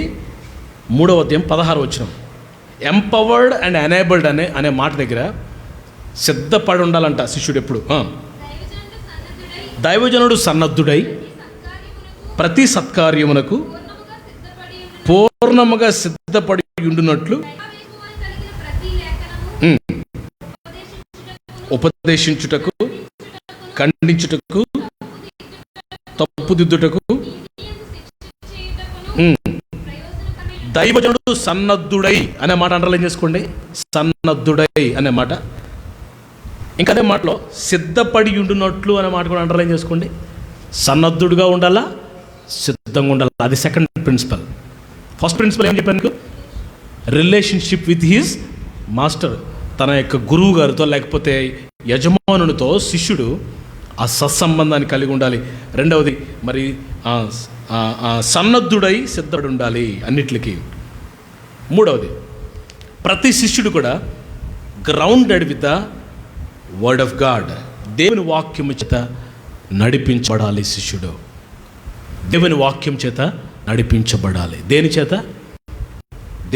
3వ అధ్యాయం 16 వచ్చిన. ఎంపవర్డ్ అండ్ ఎనేబుల్డ్ అనే మాట దగ్గర సిద్ధపడి ఉండాలంట శిష్యుడు ఎప్పుడు. దైవజనుడు సన్నద్ధుడై ప్రతి సత్కార్యమునకు పూర్ణముగా సిద్ధపడి ఉండునట్లు ఉపదేశించుటకు, ఖండించుటకు, తప్పుదిద్దుటకు. దైవజనుడు సన్నద్ధుడై అనే మాట అండర్లైన్ చేసుకోండి. సన్నద్ధుడై అనే మాట. ఇంకా అదే మాటలో సిద్ధపడి ఉండునట్లు అనే మాట కూడా అండర్లైన్ చేసుకోండి. సన్నద్ధుడుగా ఉండాలా, సిద్ధంగా ఉండాలా. అది సెకండ్ ప్రిన్సిపల్. ఫస్ట్ ప్రిన్సిపల్ ఏం చెప్పాను? Relationship with his master. తన యొక్క గురువు గారితో లేకపోతే యజమానునితో శిష్యుడు ఆ సత్సంబంధాన్ని కలిగి ఉండాలి. రెండవది మరి సన్నద్ధుడై సిద్ధపడి ఉండాలి అన్నిటికీ. మూడవది ప్రతి శిష్యుడు కూడా grounded with the word of God. దేవుని వాక్యము చేత నడిపించబడాలి శిష్యుడు. దేవుని వాక్యం చేత నడిపించబడాలి. దేని చేత?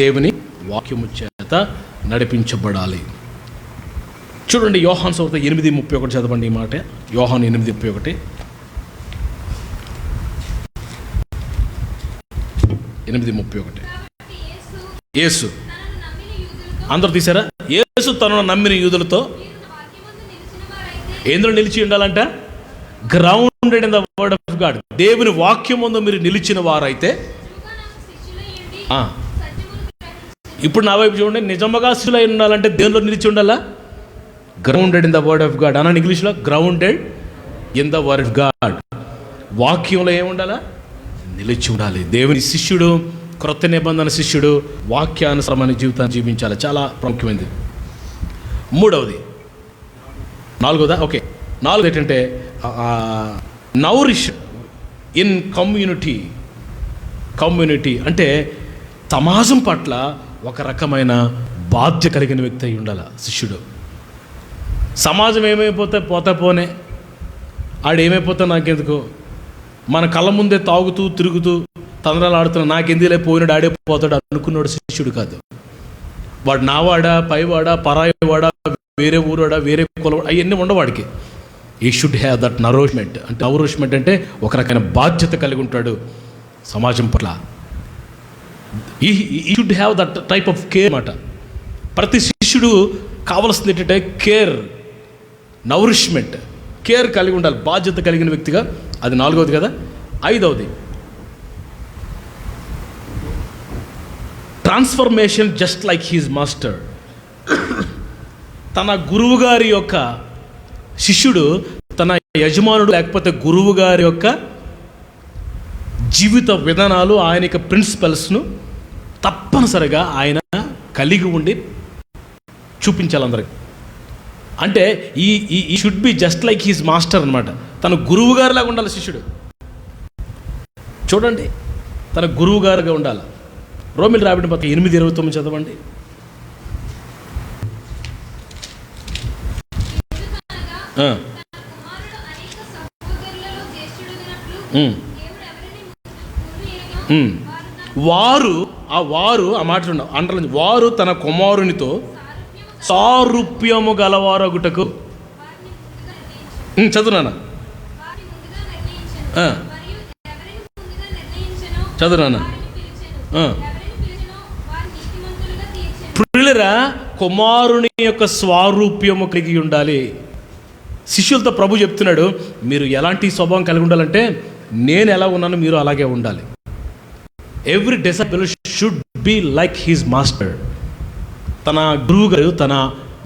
దేవుని వాక్యము చేత నడిపించబడాలి. చూడండి, యోహాను సువార్త 8:31 చదవండి ఈ మాట. యోహాను 8:31. 8:31. యేసు అందరూ తీసారా? యేసు తనను నమ్మిన యూదులతో ఏందులో నిలిచి ఉండాలంట? Grounded in the word of God. దేవుని వాక్యం ముందు మీరు నిలిచిన వారైతే, ఇప్పుడు నా వైపు చూడండి, నిజముగా శిష్యులై ఉండాలంటే దేనిలో నిలిచి ఉండాలా? Grounded in the word of God. అన్నాను ఇంగ్లీష్లో, grounded in the word of God. వాక్యంలో ఏముండాలా? నిలిచి ఉండాలి. దేవుని శిష్యుడు, క్రొత్త నిబంధన శిష్యుడు వాక్యానుసరమైన జీవితాన్ని జీవించాలి. చాలా ప్రాముఖ్యమైనది. మూడవది, నాలుగోదా? ఓకే, నాలుగు ఏంటంటే నౌరిష్ ఇన్ కమ్యూనిటీ అంటే సమాజం పట్ల ఒక రకమైన బాధ్యత కలిగిన వ్యక్తి అయి ఉండాలి శిష్యుడు. సమాజం ఏమైపోతే పోనే, ఆడేమైపోతే నాకెందుకు, మన కళ్ళ ముందే తాగుతూ తిరుగుతూ తండ్రాలు ఆడుతున్నా నాకెందులే పోయినాడు ఆడే పోతాడు అనుకున్నాడు శిష్యుడు కాదు. వాడు నావాడా, పైవాడా, పరాయివాడా, వేరే ఊరువాడా, వేరే కులవాడా, అవన్నీ ఉండవాడికి. ఈ షుడ్ హ్యావ్ దట్ నౌరిష్మెంట్ అంటే ఒక రకమైన బాధ్యత కలిగి ఉంటాడు సమాజం పట్ల. ఈ should have that type of care అన్నమాట. ప్రతి శిష్యుడు కావాల్సింది ఏంటంటే కేర్, నౌరిష్మెంట్, కేర్ కలిగి ఉండాలి, బాధ్యత కలిగిన వ్యక్తిగా. అది నాలుగవది కదా. ఐదవది transformation just like his master. తన గురువు గారి యొక్క శిష్యుడు తన యజమానుడు లేకపోతే గురువు గారి యొక్క జీవిత విధానాలు, ఆయన యొక్క ప్రిన్సిపల్స్ను తప్పనిసరిగా ఆయన కలిగి ఉండి చూపించాలి అందరికి. అంటే ఈ should be just like his master అనమాట. తన గురువు గారిలాగా ఉండాలి శిష్యుడు. చూడండి, తన గురువు గారుగా ఉండాలి. రోమిల్ రాబిన పత్రిక 8:29 చదవండి. వారు ఆ మాట అంటారు, వారు తన కుమారునితో సారూప్యము గలవారొగుటకు. చదువునా చదువునా ప్రియులరా, కుమారుని యొక్క స్వారూప్యము కలిగి ఉండాలి. శిష్యులతో ప్రభు చెప్తున్నాడు, మీరు ఎలాంటి స్వభావం కలిగి ఉండాలంటే నేను ఎలా ఉన్నానో మీరు అలాగే ఉండాలి. Every disciple should be like his master. తన గురువు గారు, తన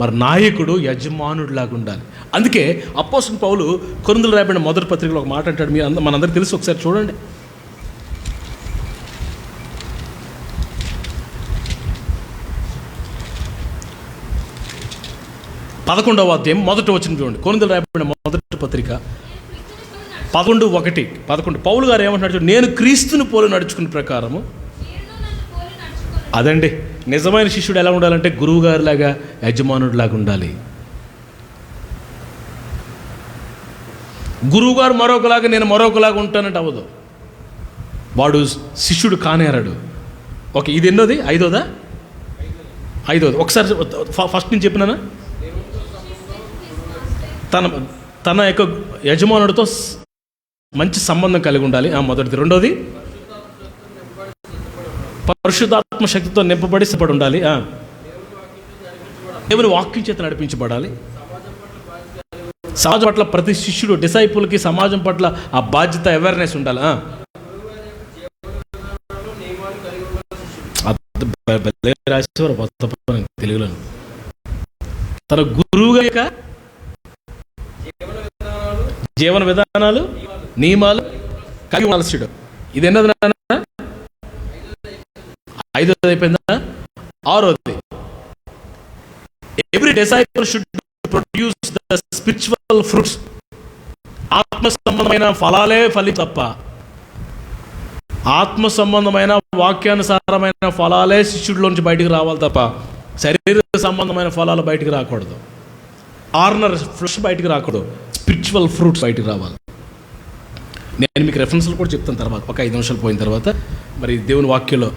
మరి నాయకుడు, యజమానుడు లాగా ఉండాలి. అందుకే అపోస్తలుడైన పౌలు కొరింథీయులకు రాయబడిన మొదటి పత్రికలో ఒక మాట అంటాడు, మనందరికీ తెలుసు, ఒకసారి చూడండి. పదకొండవ అధ్యాయం మొదటి వచనం చూడండి. కొరింథీయులకు రాయబడిన మొదటి పత్రిక 11:1. పౌలు గారు ఏమంటున్నాడు చూడండి, నేను క్రీస్తుని పోలి నడుచుకున్న ప్రకారము. అదండి నిజమైన శిష్యుడు ఎలా ఉండాలంటే గురువు గారిలాగా, యజమానుడిలాగా ఉండాలి. గురువు గారు మరొకలాగా నేను మరొకలాగా ఉంటానంటే అవ్వదు. వాడు శిష్యుడు కానేరాడు. ఓకే, ఇది ఎన్నోది? ఐదోదా? ఒకసారి ఫస్ట్ నేను చెప్పినానా? తన యొక్క యజమానుడితో మంచి సంబంధం కలిగి ఉండాలి. మొదటిది. రెండోది, పరిశుద్ధాత్మ శక్తితో నింపబడి సిద్ధపడి ఉండాలి. దేవుని వాక్యం చేత నడిపించబడాలి. సమాజం పట్ల ప్రతి శిష్యుడు, డిసైపుల్కి సమాజం పట్ల ఆ బాధ్యత, అవేర్నెస్ ఉండాలి. తెలుగులో తన గురువుగా యొక్క జీవన విధానాలు, నియమాలు కలిగి ఉండాలి శిష్యుడు. ఇది ఎన్నది? 5వ అయిపోయిందా? 6వది, every disciple should produce the spiritual fruits. ఆత్మ సంబంధమైన ఫలాలే తప్ప, ఆత్మ సంబంధమైన వాక్యానుసారమైన ఫలాలే శిష్యుడిలోంచి బయటికి రావాలి తప్ప, శరీర సంబంధమైన ఫలాలు బయటికి రాకూడదు. ఆర్నర్ ఫ్రెష్ బయటికి రాకూడదు. స్పిరిచువల్ ఫ్రూట్స్ బయటికి రావాలి. నేను మీకు రెఫరెన్స్లు కూడా చెప్తాను తర్వాత, ఒక 5 నిమిషాలు పోయిన తర్వాత. మరి దేవుని వాక్యంలో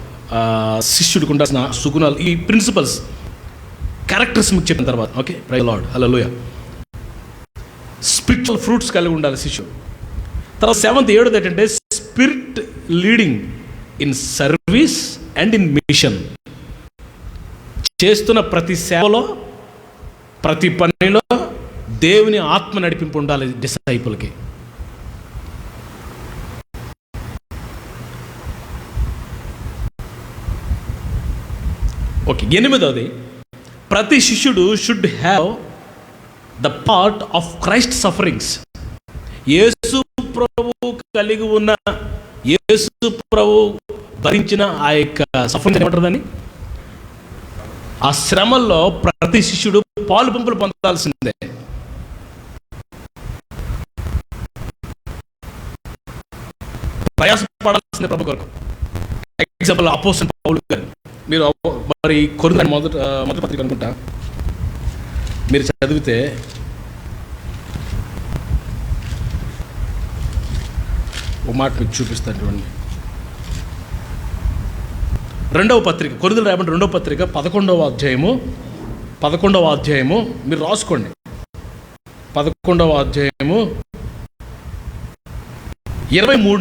శిష్యుడికి ఉండాల్సిన సుగుణాలు, ఈ ప్రిన్సిపల్స్, క్యారెక్టర్స్ మీకు చెప్పిన తర్వాత. Okay, praise the Lord, hallelujah. Spiritual fruits కలిగి ఉండాలి శిష్యుడు. తర్వాత 7th, 7th ఏంటంటే spirit leading in service and in mission. చేస్తున్న ప్రతి సేవలో, ప్రతి పనిలో దేవుని ఆత్మ నడిపింపు ఉండాలి డిసైపుల్కి. ఓకే, 8వది, ప్రతి శిష్యుడు should have the part of Christ sufferings. యేసు ప్రభు కలిగి ఉన్న, యేసు ప్రభు భరించిన ఆ యొక్క సఫరింగ్ ఏమంటారు, ఆ శ్రమల్లో ప్రతి శిష్యుడు పాలు పంపులు పొందాల్సిందే. ప్రయాసపడాల్సిందే ప్రభు కొరకు. ఎగ్జాంపుల్ అపోస్తలుడు పౌలు గారు. మీరు మరి కొరింథీ మొదటి పత్రిక అనుకుంటా మీరు చదివితే, ఒక మాట మీకు చూపిస్తాను చూడండి. 2వ పత్రిక, కొరింథీయులకు రాయబడిన 2వ పత్రిక 11వ అధ్యాయము మీరు రాసుకోండి. 11వ అధ్యాయము 23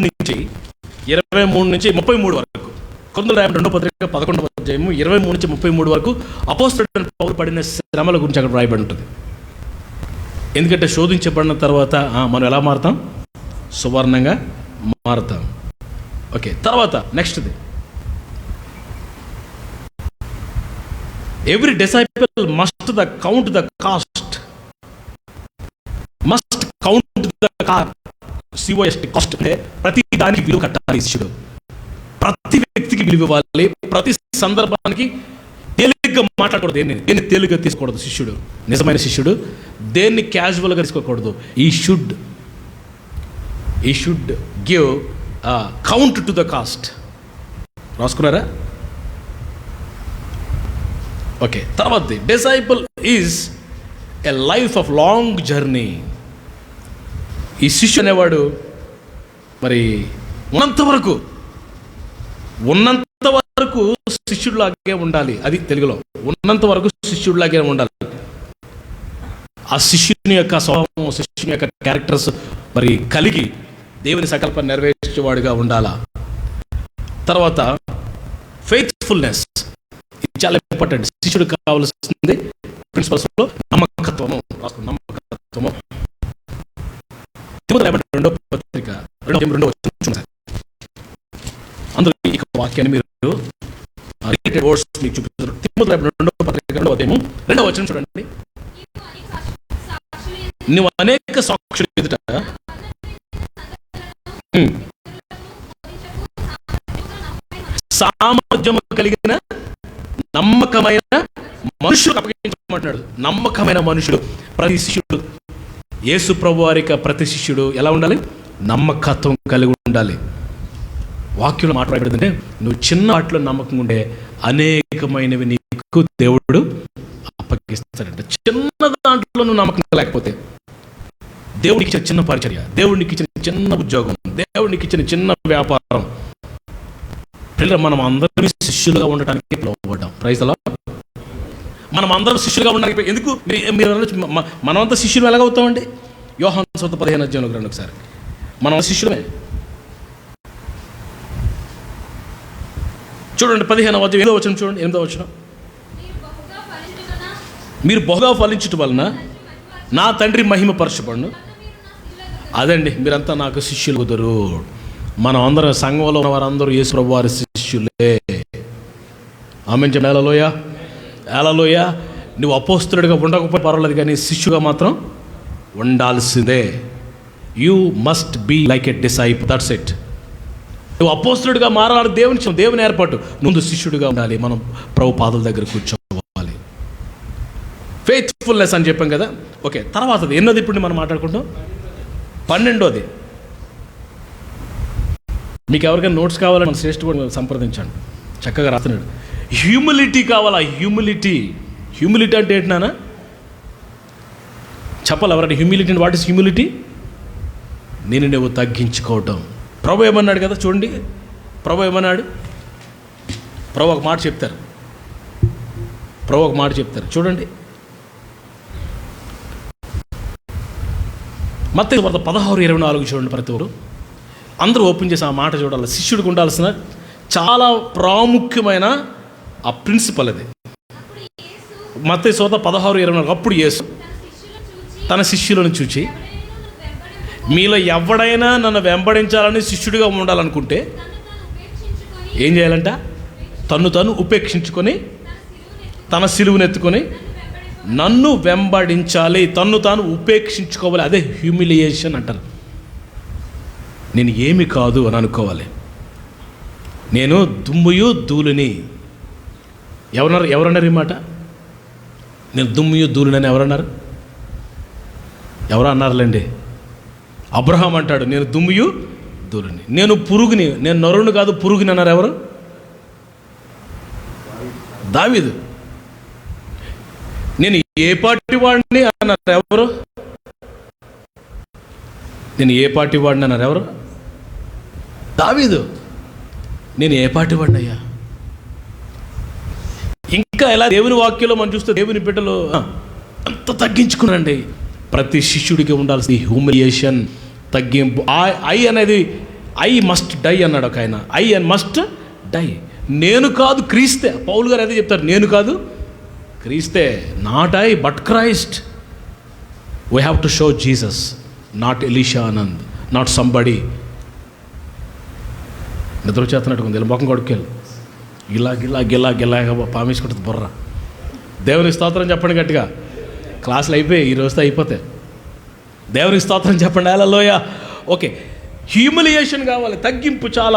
నుంచి 33 వరకు. కొరింథీయులకు రాయబడిన 2వ పత్రిక 11వ అధ్యాయము 23 నుంచి 33 వరకు అపోస్తలుడైన పౌలు పడిన శ్రమల గురించి అక్కడ రాయబడి ఉంటుంది. ఎందుకంటే శోధించబడిన తర్వాత మనం ఎలా మారుతాం? సువర్ణంగా మారుతాం. ఓకే, తర్వాత నెక్స్ట్ది, every disciple must count the cost. Cost అంటే ప్రతి దానికి విలువ కట్టాలి శిష్యుడు. ప్రతి వ్యక్తికి విలువ ఇవ్వాలి. ప్రతి సందర్భానికి తేలిగ్గా మాట్లాడకూడదు. దేన్ని తేలిగ్గా తీసుకోకూడదు శిష్యుడు. నిజమైన శిష్యుడు దేన్ని క్యాజువల్గా తీసుకోకూడదు. He should give count to the cost. రాసుకున్నారా? ఓకే, తర్వాత disciple is a life of long journey. ఈ శిష్యు అనేవాడు మరి ఉన్నంత వరకు శిష్యుడిలాగే ఉండాలి. అది తెలుగులో, ఉన్నంత వరకు శిష్యుడిలాగే ఉండాలి. ఆ శిష్యుని యొక్క స్వభావం, శిష్యుని యొక్క క్యారెక్టర్స్ మరి కలిగి దేవుని సంకల్పాన్ని నెరవేర్చేవాడుగా ఉండాలా. తర్వాత ఫెయిత్ఫుల్నెస్, ఇది చాలా ఇంపార్టెంట్. శిష్యుడికి కావాల్సింది ప్రిన్సిపల్స్లో నమ్మకత్వము. నమ్మకత్వము 2వ పత్రిక 2వ అందులో ఈ వాక్యాన్ని మీరు వర్డ్స్ మీకు చూపిస్తారు. 2వ పత్రిక 2వ అధ్యాయము 2వ వచనం చూడండి. నువ్వు అనేక సాక్షుల ఎదుట సామర్థ్యము కలిగిన నమ్మకమైన మనుషులు అప్పగించమంటున్నాడు. నమ్మకమైన మనుషుడు. ప్రతి శిష్యుడు, యేసు ప్రభు వారికి ప్రతి శిష్యుడు ఎలా ఉండాలి? నమ్మకత్వం కలిగి ఉండాలి. వాక్యంలో మాట్లాడేదంటే, నువ్వు చిన్న వాటిలో నమ్మకం ఉండే అనేకమైనవి నీకు దేవుడు అప్పగిస్తాడంట. చిన్న దాంట్లో నువ్వు నమ్మకం లేకపోతే, దేవుడికి ఇచ్చిన చిన్న పరిచర్య, దేవుడికి ఇచ్చిన చిన్న ఉద్యోగం, దేవుడికి ఇచ్చిన చిన్న వ్యాపారం, పిల్లలు మనం అందరం శిష్యులుగా ఉండటానికి పిలువబడ్డాం. Praise the lord. మనం అందరం శిష్యులుగా ఉండడానికి ఎందుకు? మీరు మనమంతా శిష్యులు ఎలాగవుతామండి? యోహాను సువార్త 15వ అధ్యాయంలోకి రండి ఒకసారి. మనం శిష్యులమే. చూడండి 15వ అధ్యాయం 8వ వచనం చూడండి. 8వ వచనం, మీరు బహుగా ఫలించుట వలన నా తండ్రి మహిమ పరచబడును. అదండి, మీరంతా నాకు శిష్యులు కుదరు. మనం అందరం సంఘంలో ఉన్న వారందరూ యేసు ప్రభువు వారి శిష్యులే. ఆమేన్ చెప్పండి. హల్లెలూయా, హల్లెలూయా. నువ్వు అపోస్తలుడిగా ఉండకపోతే పర్వాలేదు, కానీ శిష్యుగా మాత్రం ఉండాల్సిందే. You must be like a disciple, that's it. నువ్వు అపోస్తలుడిగా మారాలి, దేవుని ఏర్పాటు. ముందు శిష్యుడిగా ఉండాలి. మనం ప్రభు పాదాల దగ్గర కూర్చోవాలి. ఫెయిత్ఫుల్నెస్ అని చెప్పాం కదా. ఓకే, తర్వాతది ఎన్నోది ఇప్పుడు మనం మాట్లాడుకుంటాం? 12వది. మీకు ఎవరికైనా నోట్స్ కావాలని మన శ్రేష్ఠ కూడా సంప్రదించండి, చక్కగా రాస్తున్నాడు. హ్యూమిలిటీ కావాలా? హ్యూమిలిటీ అంటే ఏంటి నాన్న? చెప్పాలి ఎవరంటే హ్యూమిలిటీ అంటే? What is humility? నేను నువ్వు తగ్గించుకోవటం. ప్రభు ఏమన్నాడు కదా, చూడండి. ప్రభు ఏమన్నాడు? ప్రభు ఒక మాట చెప్తారు. చూడండి, మత్తయి వార్త 16:24 చూడండి. ప్రతి ఒక్కరు అందరూ ఓపెన్ చేసి ఆ మాట చూడాలి. శిష్యుడికి ఉండాల్సిన చాలా ప్రాముఖ్యమైన ఆ ప్రిన్సిపల్ అది. మత్తయి వార్త 16:24. అప్పుడు యేసు తన శిష్యులను చూచి, మీలో ఎవడైనా నన్ను వెంబడించాలని శిష్యుడిగా ఉండాలనుకుంటే ఏం చేయాలంట? తను ఉపేక్షించుకొని తన సిలువనెత్తుకొని నన్ను వెంబడించాలి. తాను ఉపేక్షించుకోవాలి. అదే హ్యూమిలియేషన్ అంటారు. నేను ఏమి కాదు అని అనుకోవాలి. నేను దుమ్ముయు ధూళిని. ఎవరన్నారు ఈ మాట? నేను దుమ్ముయు ధూళిని అని ఎవరన్నారు? ఎవరు అన్నారులేండి? అబ్రహాం అంటాడు, నేను దుమ్ముయు ధూళిని, నేను పురుగుని, నేను నరుని కాదు పురుగుని అన్నారు. ఎవరు? దావీదు. నేను ఏ పార్టీ వాడిని అన్నారు. ఎవరు? నేను ఏ పార్టీ వాడిని అన్నారు. ఎవరు? దావీదు. నేను ఏ పార్టీ వాడిని అయ్యా? ఇంకా ఎలా దేవుని వాక్యంలో మనం చూస్తే దేవుని బిడ్డలు అంత తగ్గించుకునండి. ప్రతి శిష్యుడికి ఉండాల్సిన హ్యూమిలియేషన్, తగ్గింపు. ఐ అనేది ఐ మస్ట్ డై అన్నాడు ఒక ఆయన. I and must die. నేను కాదు క్రీస్తే. పౌలు గారు అదే చెప్తారు, నేను కాదు క్రీస్తే. Not I but Christ. We have to show Jesus, not Elisha Anand, not somebody. నిద్ర చేస్తున్నట్టుగా ఉంది, ముఖం కొడుకెళ్ళి గిలా పామేసుకుంటుంది బుర్ర. దేవుని స్తోత్రం చెప్పండి గట్టిగా. క్లాసులు అయిపోయి ఈ రోజుతో అయిపోతాయి. దేవునికి స్తోత్రం చెప్పండి. హల్లెలూయా. ఓకే, హ్యూమిలియేషన్ కావాలి. తగ్గింపు చాలా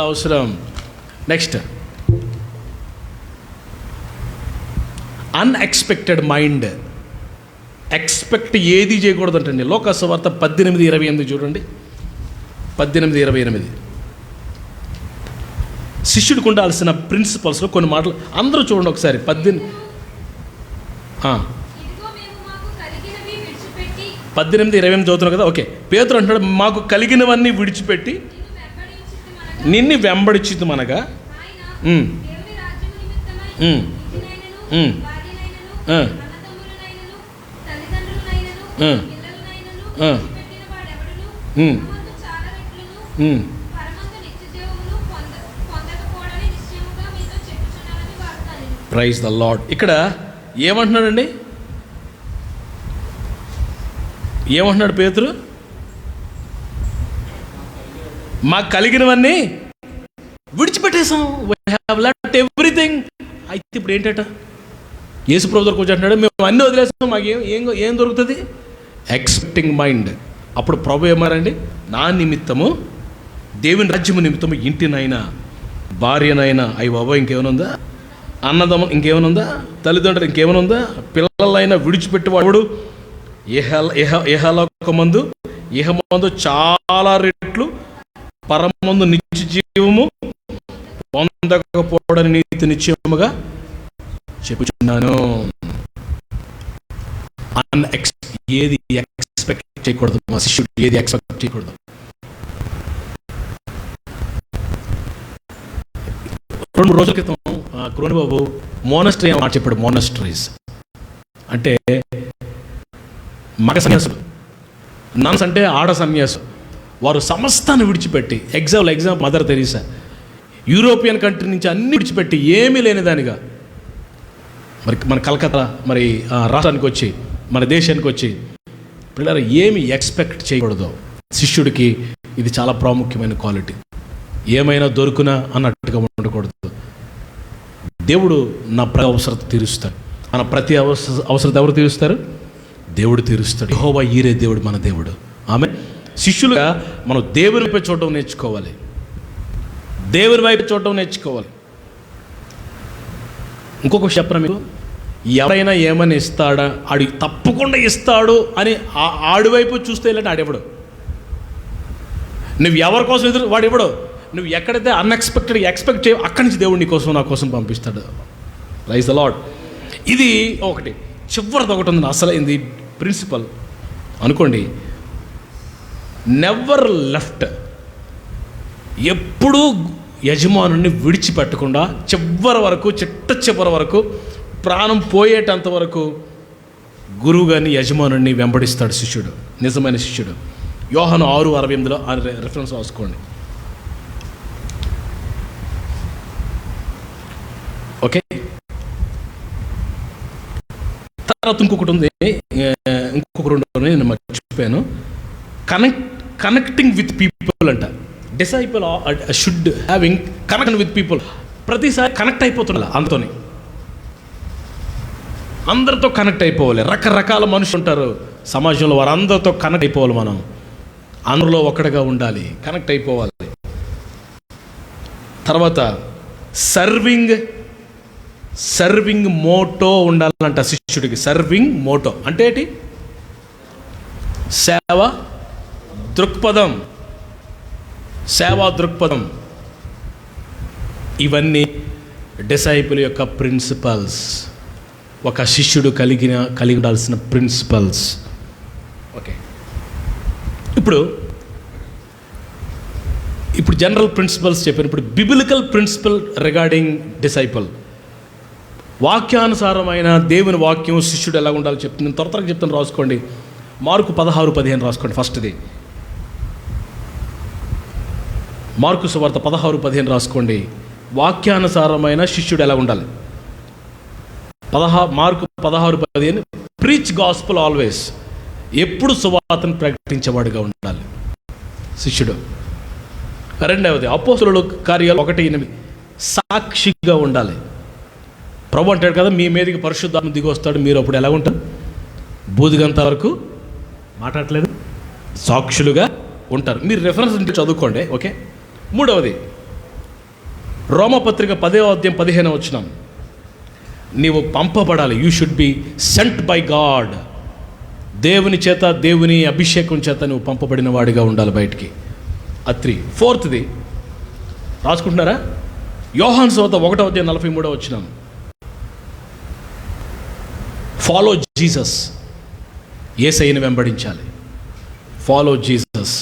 అవసరం. Next, unexpected mind. ఎక్స్పెక్ట్ ఏది చేయకూడదంటండి. లోకాసు వార్త 18:28 చూడండి. 18:28 శిష్యుడికి ఉండాల్సిన ప్రిన్సిపల్స్లో కొన్ని మాటలు అందరూ చూడండి ఒకసారి. 18:28 చదువుతున్నాం కదా. ఓకే, పేతురు అంటున్నాడు, మాకు కలిగినవన్నీ విడిచిపెట్టి నిన్ను వెంబడించుమనగా ప్రైజ్ ద లార్డ్. ఇక్కడ ఏమంటున్నాడండి? ఏమంటున్నాడు పేతురు? మాకు కలిగినవన్నీ విడిచిపెట్టేసాం. We have left everything. అయితే ఇప్పుడు ఏంటట? యేసు ప్రభు దగ్గరకు వచ్చి అంటున్నాడు, మేము అన్నీ వదిలేస్తాం, మాకు ఏం దొరుకుతుంది? Expecting mind. అప్పుడు ప్రభు ఏమారండి? నా నిమిత్తము, దేవుని రాజ్యము నిమిత్తము ఇంటినైనా భార్యనైనా, అయ్యి బాబా ఇంకేమైనా అన్నదమ్ములు ఇంకేమైనా తల్లిదండ్రులు ఇంకేమైనా పిల్లలైనా విడిచిపెట్టేవాడు ఇహలోకమందు ఇహమందు చాలా రెట్లు పరమందు నిత్య జీవము పొందకపోవడని నీతి నిశ్చయముగా చెప్పుచున్నాను. ఏది ఎక్స్పెక్ట్ చేయకూడదు. మా శిష్యుడు ఏది ఎక్స్పెక్ట్ చేయకూడదు. రెండు రోజుల క్రితం క్రోనిబాబు మోనస్టరీ మాట చెప్పాడు. మోనస్టరీస్ అంటే మగ సన్యాసులు, నన్స్ అంటే ఆడ సన్యాసు. వారు సమస్తాన్ని విడిచిపెట్టి, example mother Teresa, European country నుంచి అన్ని విడిచిపెట్టి ఏమీ లేనిదానిగా మరి మన కలకత్తా మరి రాష్ట్రానికి వచ్చి, మన దేశానికి వచ్చి, పిల్లలు ఏమి ఎక్స్పెక్ట్ చేయకూడదు. శిష్యుడికి ఇది చాలా ప్రాముఖ్యమైన క్వాలిటీ. ఏమైనా దొరుకునా అన్నట్టుగా ఉండకూడదు. దేవుడు నా ప్రతి అవసరత తీరుస్తాడు. మన ప్రతి అవసరత ఎవరు తీరుస్తారు? దేవుడు తీరుస్తాడు. యెహోవా ఈరే దేవుడు, మన దేవుడు. ఆమె శిష్యులుగా మనం దేవుని వైపు చూడటం నేర్చుకోవాలి. దేవుని వైపు చూడటం నేర్చుకోవాలి. ఇంకొక చెప్పరా మీకు, ఎవరైనా ఏమని ఇస్తాడా, ఆడి తప్పకుండా ఇస్తాడు అని ఆడి వైపు చూస్తే ఇలాంటి ఆడెవడు. నువ్వు ఎవరి కోసం ఎదురు, వాడు ఇవ్వడు. నువ్వు ఎక్కడైతే అన్ఎక్స్పెక్టెడ్ ఎక్స్పెక్ట్ చేయ, అక్కడి నుంచి దేవుడు నీ కోసం, నా కోసం పంపిస్తాడు. Praise the Lord. ఇది ఒకటి. చివరిది ఒకటి ఉంది, అసలైంది ప్రిన్సిపల్ అనుకోండి. Never left. ఎప్పుడూ యజమానుని విడిచిపెట్టకుండా చివరి వరకు, చివరి వరకు, ప్రాణం పోయేటంత వరకు గురువు గారిని, యజమానుని వెంబడిస్తాడు శిష్యుడు, నిజమైన శిష్యుడు. యోహాను 6:68 ఆ రెఫరెన్స్ రాసుకోండి. ఓకే. తర్వాత ఇంకొకటి ఉంది, ఇంకొక రెండు నేను మర్చిపోయాను. కనెక్టింగ్ విత్ పీపుల్ అంట. Disciple should having connection with people. ప్రతిసారి కనెక్ట్ అయిపోతుండాలి అందరితోని, అందరితో కనెక్ట్ అయిపోవాలి. రకరకాల మనుషులు ఉంటారు సమాజంలో, వారందరితో కనెక్ట్ అయిపోవాలి. మనం అందరిలో ఒకటిగా ఉండాలి, కనెక్ట్ అయిపోవాలి. తర్వాత సర్వింగ్ మోటో ఉండాలంట శిష్యుడికి. సర్వింగ్ మోటో అంటే ఏంటి? సేవ దృక్పథం. ఇవన్నీ డిసైపుల్ యొక్క ప్రిన్సిపల్స్. ఒక శిష్యుడు కలిగి ఉండాల్సిన ప్రిన్సిపల్స్. ఓకే. ఇప్పుడు జనరల్ ప్రిన్సిపల్స్ చెప్పాను. ఇప్పుడు బిబిలికల్ ప్రిన్సిపల్ రిగార్డింగ్ డిసైపుల్. వాక్యానుసారమైన దేవుని వాక్యం శిష్యుడు ఎలా ఉండాలో చెప్తుంది. త్వరగా చెప్తాను, రాసుకోండి. మార్కు 16:15 రాసుకోండి. ఫస్ట్ది మార్కు సువార్త 16:15 రాసుకోండి. వాక్యానుసారమైన శిష్యుడు ఎలా ఉండాలి? మార్కు 16:15. Preach gospel always. ఎప్పుడు సువార్తను ప్రకటించేవాడుగా ఉండాలి శిష్యుడు. రెండవది అపోస్తలుల కార్యాలు 1:8. సాక్షిగా ఉండాలి. ప్రభు అంటాడు కదా, మీ మీదకి పరిశుద్ధాత్మ దిగి వస్తాడు, మీరు అప్పుడు ఎలా ఉంటారు? బూదిగంత వరకు మాట్లాడలేదు, సాక్షులుగా ఉంటారు. మీరు రెఫరెన్స్ ఉంటే చదువుకోండి. ఓకే. మూడవది రోమపత్రిక 10:15. నీవు పంపబడాలి. You should be sent by God. దేవుని చేత, దేవుని అభిషేకం చేత నువ్వు పంపబడిన వాడిగా ఉండాలి బయటికి. అది 3. ఫోర్త్ది రాసుకుంటున్నారా? యోహాను సువార్త 1:43. Follow Jesus. యేసయ్యను వెంబడించాలి. Follow Jesus.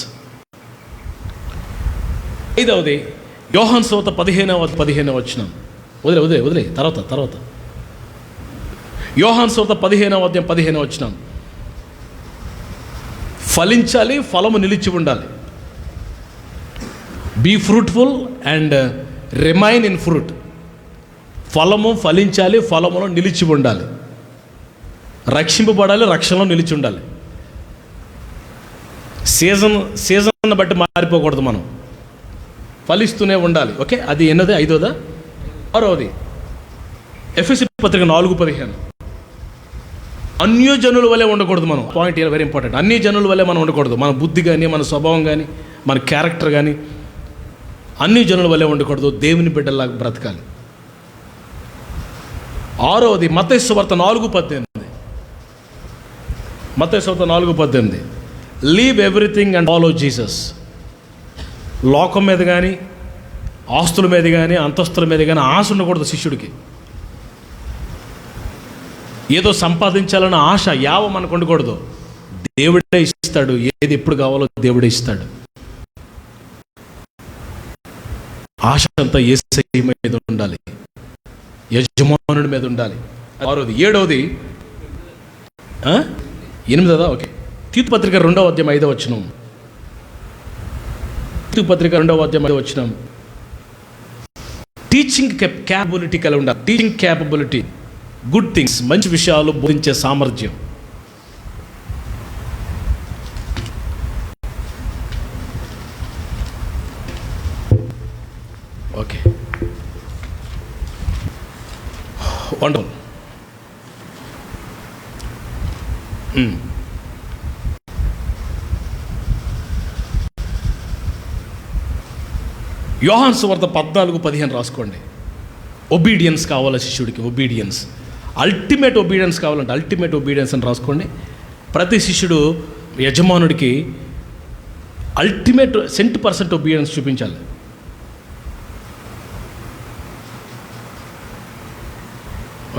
5వది యోహాను సువార్త 15:15. వదిలే తర్వాత యోహాను సువార్త 15:15. ఫలించాలి, ఫలము నిలిచి ఉండాలి. Be fruitful and remain in fruit. ఫలము ఫలించాలి, ఫలములో నిలిచి ఉండాలి. రక్షింపబడాలి, రక్షణలో నిలిచి ఉండాలి. సీజన్ బట్టి మారిపోకూడదు, మనం ఫలిస్తూనే ఉండాలి. ఓకే. అది ఎన్నది? 5వదా? 6వది ఎఫెసీ పత్రిక 4:15. అన్యజనుల వల్లే ఉండకూడదు మనం. Point very important. అన్ని జనుల వల్లే మనం ఉండకూడదు. మన బుద్ధి కానీ, మన స్వభావం కానీ, మన క్యారెక్టర్ కానీ అన్ని జనుల వల్లే ఉండకూడదు. దేవుని బిడ్డల్లాగా బ్రతకాలి. 6వది మత్తయి సువార్త 4:18. Leave everything and follow Jesus. లోకం మీద కానీ, ఆస్తుల మీద కానీ, అంతస్తుల మీద కానీ ఆశ ఉండకూడదు శిష్యుడికి. ఏదో సంపాదించాలన్న ఆశ యావ మనకు ఉండకూడదు. దేవుడే ఇస్తాడు. ఏది ఎప్పుడు కావాలో దేవుడే ఇస్తాడు. ఆశ అంతా యేసయ్య మీద ఉండాలి, యజమానుడి మీద ఉండాలి. 6వది 7వది 8వ ఓకే. తీతు పత్రిక 2వ అధ్యాయం 5వ వచనం. తీతు పత్రిక 2వ అధ్యాయం 5వ వచనం. టీచింగ్ క్యాపబిలిటీ కలిగి ఉండాలి. టీచింగ్ క్యాపబిలిటీ, గుడ్ థింగ్స్, మంచి విషయాలు బోధించే సామర్థ్యం. Okay, wonderful. యోహాను సువార్త 14:15 రాసుకోండి. ఒబీడియన్స్ కావాలి శిష్యుడికి. ఒబీడియన్స్, అల్టిమేట్ ఒబీడియన్స్ కావాలంటే అల్టిమేట్ ఒబీడియన్స్ అని రాసుకోండి. ప్రతి శిష్యుడు యజమానుడికి అల్టిమేట్ 100% ఒబీడియన్స్ చూపించాలి.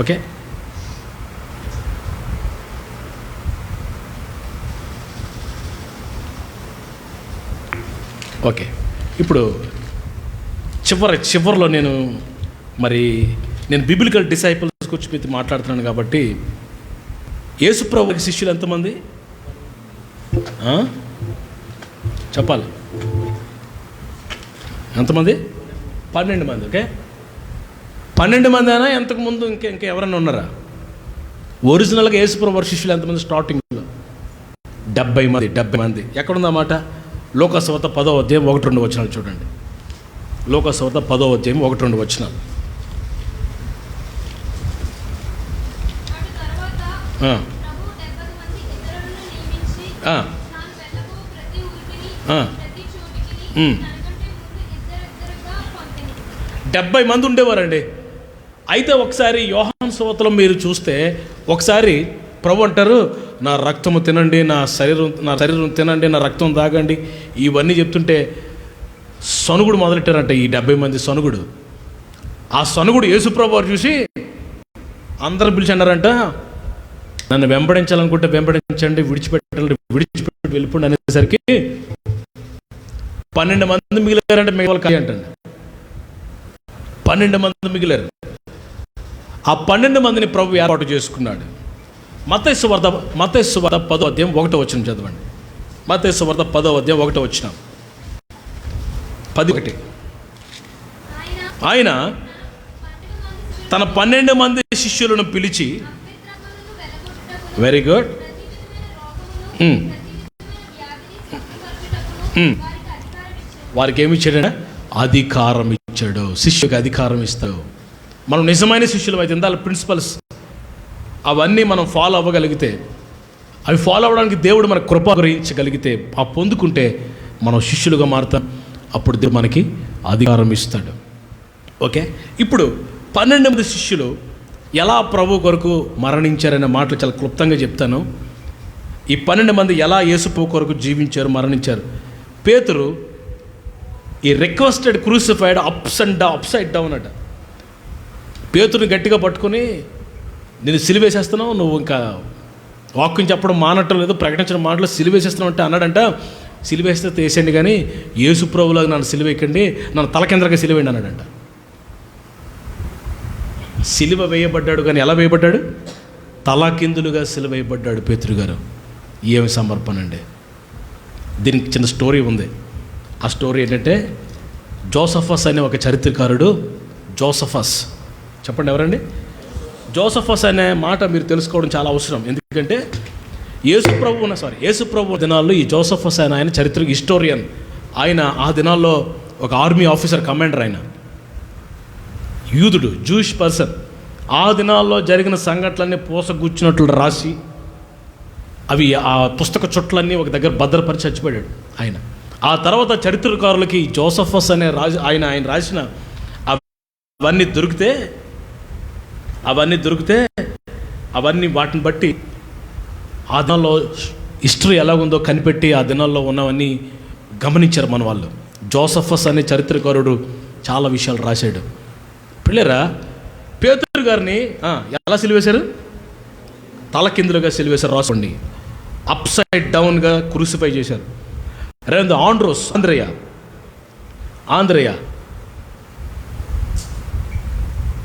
Okay, okay. ఇప్పుడు చివరిలో నేను బిబ్లికల్ డిసైపుల్స్ గురించి మీతో మాట్లాడుతున్నాను కాబట్టి, యేసుప్రభుకి శిష్యులు ఎంతమంది చెప్పాలి? ఎంతమంది? 12 మంది. ఓకే, 12 మంది అయినా ఎంతకుముందు ఇంకా ఎవరైనా ఉన్నారా? ఒరిజినల్గా యేసుప్రభు శిష్యులు ఎంతమంది? స్టార్టింగ్లో 70 మంది. ఎక్కడుందన్నమాట? లోకసువార్త 10వ అధ్యాయం 1-2 వచనాలు చూడండి. లోకసువార్త 10వ అధ్యాయం 1-2 వచనాలు. డెబ్బై మంది ఉండేవారండి. అయితే ఒకసారి యోహాను సువార్తలో మీరు చూస్తే, ఒకసారి ప్రభు అంటారు, నా రక్తము తినండి, నా శరీరం తినండి, నా రక్తం తాగండి, ఇవన్నీ చెప్తుంటే సనుగుడు మొదలెట్టారంట ఈ 70 మంది. సనుగుడు, ఆ సనుగుడు యేసుప్రభు వారు చూసి అందరు పిలిచి అన్నారంట, నన్ను వెంబడించాలనుకుంటే వెంబడించండి, విడిచిపెట్టి వెళ్ళిపోండి అనేసరికి 12 మంది మిగిలారంటే మిగవాలి కాయ అంటండి. 12 మంది మిగిలారు. ఆ 12 మందిని ప్రభు ఏర్పాటు చేసుకున్నాడు. మత్తయి సువార్త 10వ అధ్యాయం 1వ వచనం చదవండి. మత్తయి సువార్త 10వ అధ్యాయం 1వ వచనం. 10:1. ఆయన తన 12 మంది శిష్యులను పిలిచి, వెరీ గుడ్, వారికి ఏమి ఇచ్చాడు? అధికారం ఇచ్చాడు. శిష్యుడికి అధికారం ఇస్తాడు. మనం నిజమైన శిష్యులు అయితే ఇందాల ప్రిన్సిపల్స్ అవన్నీ మనం ఫాలో అవ్వగలిగితే, అవి ఫాలో అవ్వడానికి దేవుడు మనకు కృప గ్రహించగలిగితే, ఆ పొందుకుంటే మనం శిష్యులుగా మారుతాం. అప్పుడు దేవుడు మనకి అధికారం ఇస్తాడు. ఓకే, ఇప్పుడు 12 మంది శిష్యులు ఎలా ప్రభు కొరకు మరణించారనే మాటలు చాలా క్లుప్తంగా చెప్తాను. ఈ 12 మంది ఎలా యేసు ప్రభు కొరకు జీవించారు, మరణించారు. పేతురు ఈ రిక్వెస్టెడ్ క్రూసిఫైడ్ అప్సైడ్ డౌన్ అట. పేతురుని గట్టిగా పట్టుకొని, నేను సిలువేసేస్తున్నావు, నువ్వు ఇంకా వాక్యం చెప్పడం మానటం లేదు, ప్రకటించడం మాటలు, సిలువేసేస్తున్నావు అంటే అన్నాడంట. సిలువేస్తే వేసేయండి, కానీ యేసు ప్రభువులాగా నన్ను సిలువేయకండి, నన్ను తలకిందరగా సిలువేయండి అన్నాడంట. సిలువ వేయబడ్డాడు, కానీ ఎలా వేయబడ్డాడు? తలకిందులుగా సిలువ వేయబడ్డాడు పేతురు గారు. ఏమి సమర్పణ అండి! దీనికి చిన్న స్టోరీ ఉంది. ఆ స్టోరీ ఏంటంటే, జోసఫస్ అనే ఒక చరిత్రకారుడు, జోసఫస్ చెప్పండి ఎవరండి? జోసఫస్ అనే మాట మీరు తెలుసుకోవడం చాలా అవసరం. ఎందుకంటే యేసు ప్రభు దినాల్లో ఈ జోసఫస్ అనే ఆయన చరిత్ర హిస్టోరియన్. ఆయన ఆ దినాల్లో ఒక ఆర్మీ ఆఫీసర్, కమాండర్. ఆయన యూదుడు, జూయిష్ పర్సన్. ఆ దినాల్లో జరిగిన సంఘటనలన్నీ పూసగుచ్చినట్లు రాసి, అవి ఆ పుస్తక చుట్లన్నీ ఒక దగ్గర భద్రపరిచి చచ్చిపోయాడు ఆయన. ఆ తర్వాత చరిత్రకారులకి జోసఫస్ అనే ఆయన రాసిన అవన్నీ వాటిని బట్టి ఆ దినాల్లో హిస్టరీ ఎలాగుందో కనిపెట్టి ఆ దినాల్లో ఉన్నవన్నీ గమనించారు మన వాళ్ళు. జోసఫస్ అనే చరిత్రకారుడు చాలా విషయాలు రాశాడు. పిల్లరా, పేతురు గారిని ఎలా సిలువేశారు? తలకిందులుగా సిలువేశారు. రాసుకోండి, అప్సైడ్ డౌన్గా క్రూసిఫై చేశారు. రెండో ఆంధ్రయ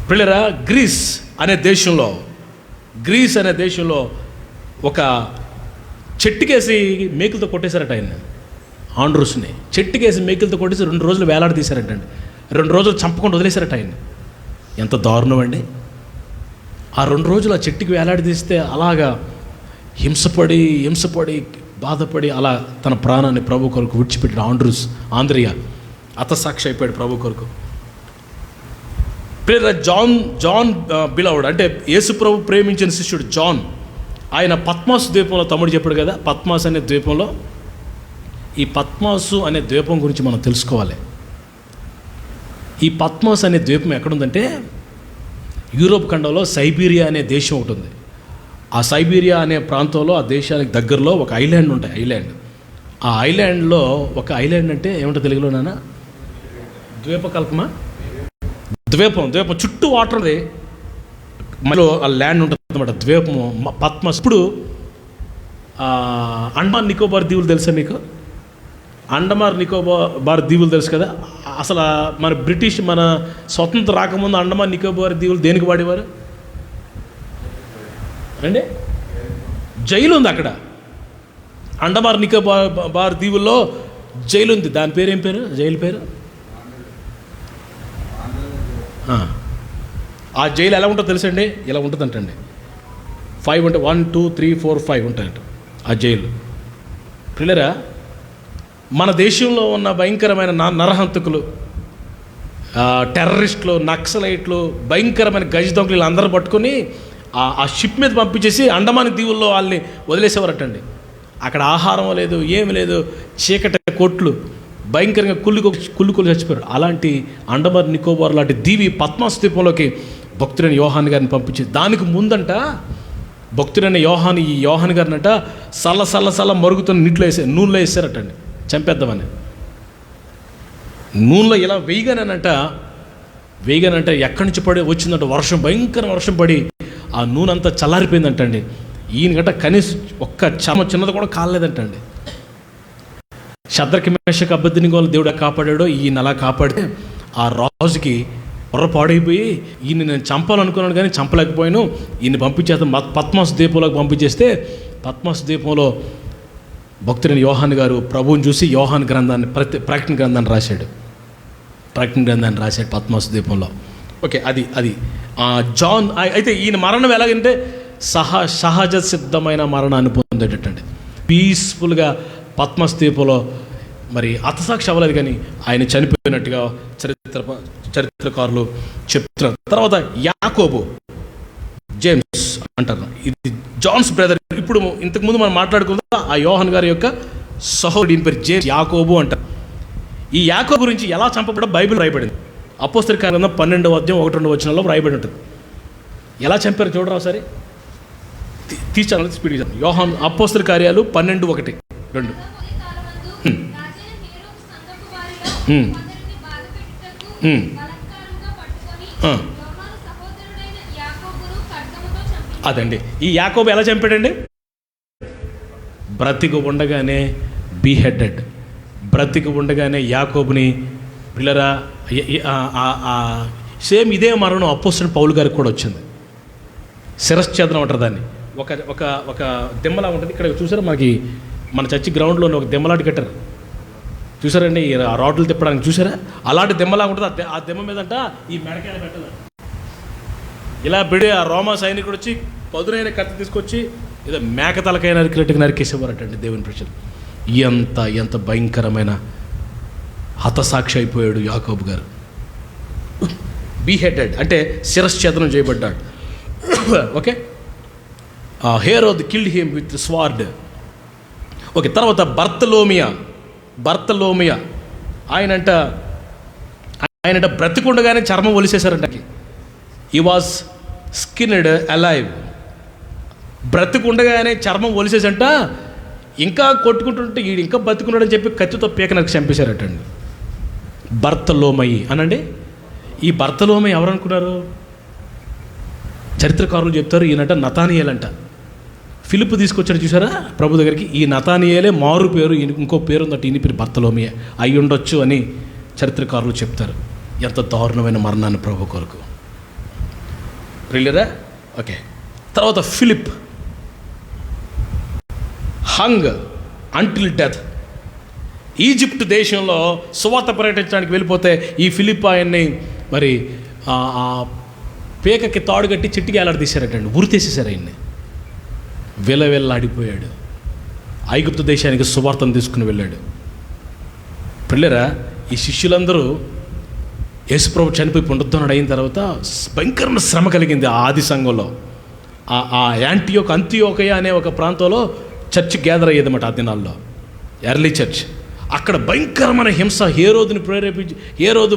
పిల్లరా, గ్రీస్ అనే దేశంలో ఒక చెట్టుకేసి మేకులతో కొట్టేశారట ఆయన, ఆండ్రూస్ని చెట్టుకేసి మేకులతో కొట్టేసి 2 రోజులు వేలాడదీశారటండి. 2 రోజులు చంపకుండా వదిలేశారట ఆయన. ఎంత దారుణం అండి! ఆ 2 రోజులు ఆ చెట్టుకి వేలాడదీస్తే అలాగా హింసపడి బాధపడి అలా తన ప్రాణాన్ని ప్రభు కొరకు విడిచిపెట్టిన ఆంద్రియా హతసాక్షి అయిపోయాడు ప్రభు కొరకు. జాన్ బిలౌడ్ అంటే యేసు ప్రభు ప్రేమించిన శిష్యుడు జాన్, ఆయన పద్మాసు ద్వీపంలో, తమ్ముడు చెప్పాడు కదా, పద్మాసు అనే ద్వీపంలో, ఈ పద్మాసు అనే ద్వీపం గురించి మనం తెలుసుకోవాలి. ఈ పద్మాసు అనే ద్వీపం ఎక్కడుందంటే యూరోప్ ఖండంలో సైబీరియా అనే దేశం ఒకటి ఉంది. ఆ సైబీరియా అనే ప్రాంతంలో, ఆ దేశానికి దగ్గరలో ఒక ఐలాండ్ ఉంటాయి. ఆ ఐలాండ్లో ఒక ఐలాండ్ అంటే ఏమంటే తెలుగులో నాన్న, ద్వీపకల్పమా, ద్వీపం చుట్టూ వాటర్ ఉంది, మళ్ళీ ఆ ల్యాండ్ ఉంటుంది అన్నమాట, ద్వీపము పద్మాస్. ఇప్పుడు అండమాన్ నికోబార్ దీవులు తెలుసా మీకు? అండమాన్ నికోబార్ దీవులు తెలుసు కదా. అసలు మన స్వతంత్రం రాకముందు అండమాన్ నికోబార్ దీవులు దేనికి వాడేవారు అండి? జైలు ఉంది అక్కడ. అండమాన్ నికోబార్ దీవుల్లో జైలు ఉంది. దాని పేరు ఏం పేరు? జైలు పేరు? ఆ జైలు ఎలా ఉంటుందో తెలుసండి? ఇలా ఉంటుందంటండి. 5 అంటే 1 2 3 4 5 ఉంటాయంట ఆ జైలు. పిల్లరా, మన దేశంలో ఉన్న భయంకరమైన నరహంతకులు, టెర్రరిస్టులు, నక్సలైట్లు, భయంకరమైన గజ దొంగలు వీళ్ళందరూ పట్టుకొని ఆ షిప్ మీద పంపించేసి అండమాన్ దీవుల్లో వాళ్ళని వదిలేసేవారటండి. అక్కడ ఆహారం లేదు, ఏమి లేదు, చీకటి కొట్లు, భయంకరంగా కుళ్ళు చచ్చిపోయారు. అలాంటి అండమాన్ నికోబార్ లాంటి దీవి పద్మాసు ద్వీపంలోకి భక్తుడైన యోహాన్ గారిని పంపించి, దానికి ముందంట భక్తుడైన ఈ యోహాన్ గారిని అంట సల్ల మరుగుతున్న నూనెలో వేసారటండి, చంపేద్దామని. నూనెలో ఇలా వేయగానంట ఎక్కడి నుంచి వచ్చిందంట వర్షం, భయంకర వర్షం పడి ఆ నూనె అంతా చల్లారిపోయిందంటండి. ఈయనగంట కనీసం ఒక్క చిన్నది కూడా కాలేదంటండి. శద్రక మేషక అబేద్నెగోలను దేవుడు కాపాడాడో, ఈయన అలా కాపాడితే ఆ రాజుకి బుర్ర పాడైపోయి, ఈయన నేను చంపాలనుకున్నాను కానీ చంపలేకపోయాను, ఈయన పంపించేస్తే పద్మాసు ద్వీపంలోకి పంపించేస్తే, పద్మాసు ద్వీపంలో భక్తుడైన యోహాన్ గారు ప్రభువుని చూసి యోహాన్ గ్రంథాన్ని ప్రకటన గ్రంథాన్ని రాశాడు పద్మాసు ద్వీపంలో. ఓకే, అది జాన్. అయితే ఈయన మరణం ఎలాగంటే సహజ సిద్ధమైన మరణాన్ని పొందేటండి. పీస్ఫుల్గా పద్మాసు ద్వీపంలో మరి హతసాక్షి అవ్వలేదు కానీ ఆయన చనిపోయినట్టుగా చరిత్రకారులు చెప్తున్నారు. తర్వాత యాకోబు, జేమ్స్ అంటారు, ఇది జాన్స్ బ్రదర్. ఇప్పుడు ఇంతకుముందు మనం మాట్లాడుకుందాం ఆ యోహాన్ గారి యొక్క సహోదరుడి పేరు జేమ్స్, యాకోబు అంటారు. ఈ యాకోబు గురించి ఎలా చంపబడ్డా బైబిల్ రాయబడింది. అపోస్తలుల కార్యం 12వ అధ్యాయం 1-2 వచనాల్లో రాయబడి ఉంటుంది. ఎలా చంపారు చూడరా ఒకసారి, తీర్చాలి స్పీడ్గా. యోహాన్ అపోస్తలుల కార్యాలు 12:1-2. అదండి, ఈ యాకోబు ఎలా చంపాడండి? బ్రతికి ఉండగానే బీహెడెడ్, బ్రతికి ఉండగానే యాకోబుని పిల్లరా, సేమ్ ఇదే మరణం అపోస్తలుడైన పౌలు గారికి కూడా వచ్చింది. శిరశ్ఛేదనం అంటారు దాన్ని. ఒక దెమ్మలా ఉంటుంది. ఇక్కడ చూసారా, మన చర్చి గ్రౌండ్లో ఒక దెమ్మలాంటి కట్టారు చూసారండి, ఆ రాడ్లు తిప్పడానికి చూసారా, అలాంటి దెమ్మలా ఉంటుంది. ఆ దెమ్మ మీదంట ఈ మెడకాయలు పెట్టాలి. ఇలా పెడి ఆ రోమా సైనికుడు వచ్చి పదునైన కత్తి తీసుకొచ్చి ఏదో మేక తలకాయ నరికినట్టుగా నరికేసేవారటండి దేవుని ప్రజలు. ఎంత భయంకరమైన హతసాక్షి అయిపోయాడు యాకోబు గారు. బీహెడెడ్ అంటే శిరశ్ఛేదనం చేయబడ్డాడు. Okay, Herod killed him with sword. Okay, తర్వాత బర్తలోమియా ఆయనంట బ్రతికుండగానే చర్మం ఒలిసేశారంట. He was skinned alive. బ్రతికుండగానే చర్మం ఒలిసేసంట. ఇంకా కొట్టుకుంటుంటే ఈడు ఇంకా బతుకున్నాడని చెప్పి కత్తితో పీకనకు చంపేశారటండి. బర్తలోమయి అనండి. ఈ బర్తలోమయి ఎవరు అనుకున్నారు? చరిత్రకారులు చెప్తారు ఈయనట నతానియేల్ అంట. ఫిలిప్ తీసుకొచ్చాడు చూసారా ప్రభు దగ్గరికి. ఈ నతానియేలే మారు పేరు, ఇంకో పేరు ఉందట, ఈయన పేరు బర్తలోమియే అయి ఉండొచ్చు అని చరిత్రకారులు చెప్తారు. ఎంత దారుణమైన మరణాన్ని ప్రభు కొరకు ప్రియులరా. ఓకే, తర్వాత Philip hung until death. Egypt దేశంలో సువార్త పర్యటించడానికి వెళ్ళిపోతే ఈ ఫిలిప్పాయన్ని మరి ఆ పేకకి తాడు కట్టి చిట్టికి ఏలాడదీశారటండి, ఉరి తీసేశారు ఆయన్ని. వెళ్ళాడిపోయాడు. ఐగుప్తు దేశానికి సువార్తను తీసుకుని వెళ్ళాడు. పిల్లరా, ఈ శిష్యులందరూ యేసుప్రభు చనిపోయి పునరుద్ధరణ అయిన తర్వాత భయంకరమైన శ్రమ కలిగింది ఆ ఆది సంఘంలో. ఆ అంతియోకయ అనే ఒక ప్రాంతంలో చర్చ్ గ్యాదర్ అయ్యేదన్నమాట ఆ దినాల్లో, ఎర్లీ చర్చ్. అక్కడ భయంకరమైన హింస, హేరోదుని ప్రేరేపించి హేరోదు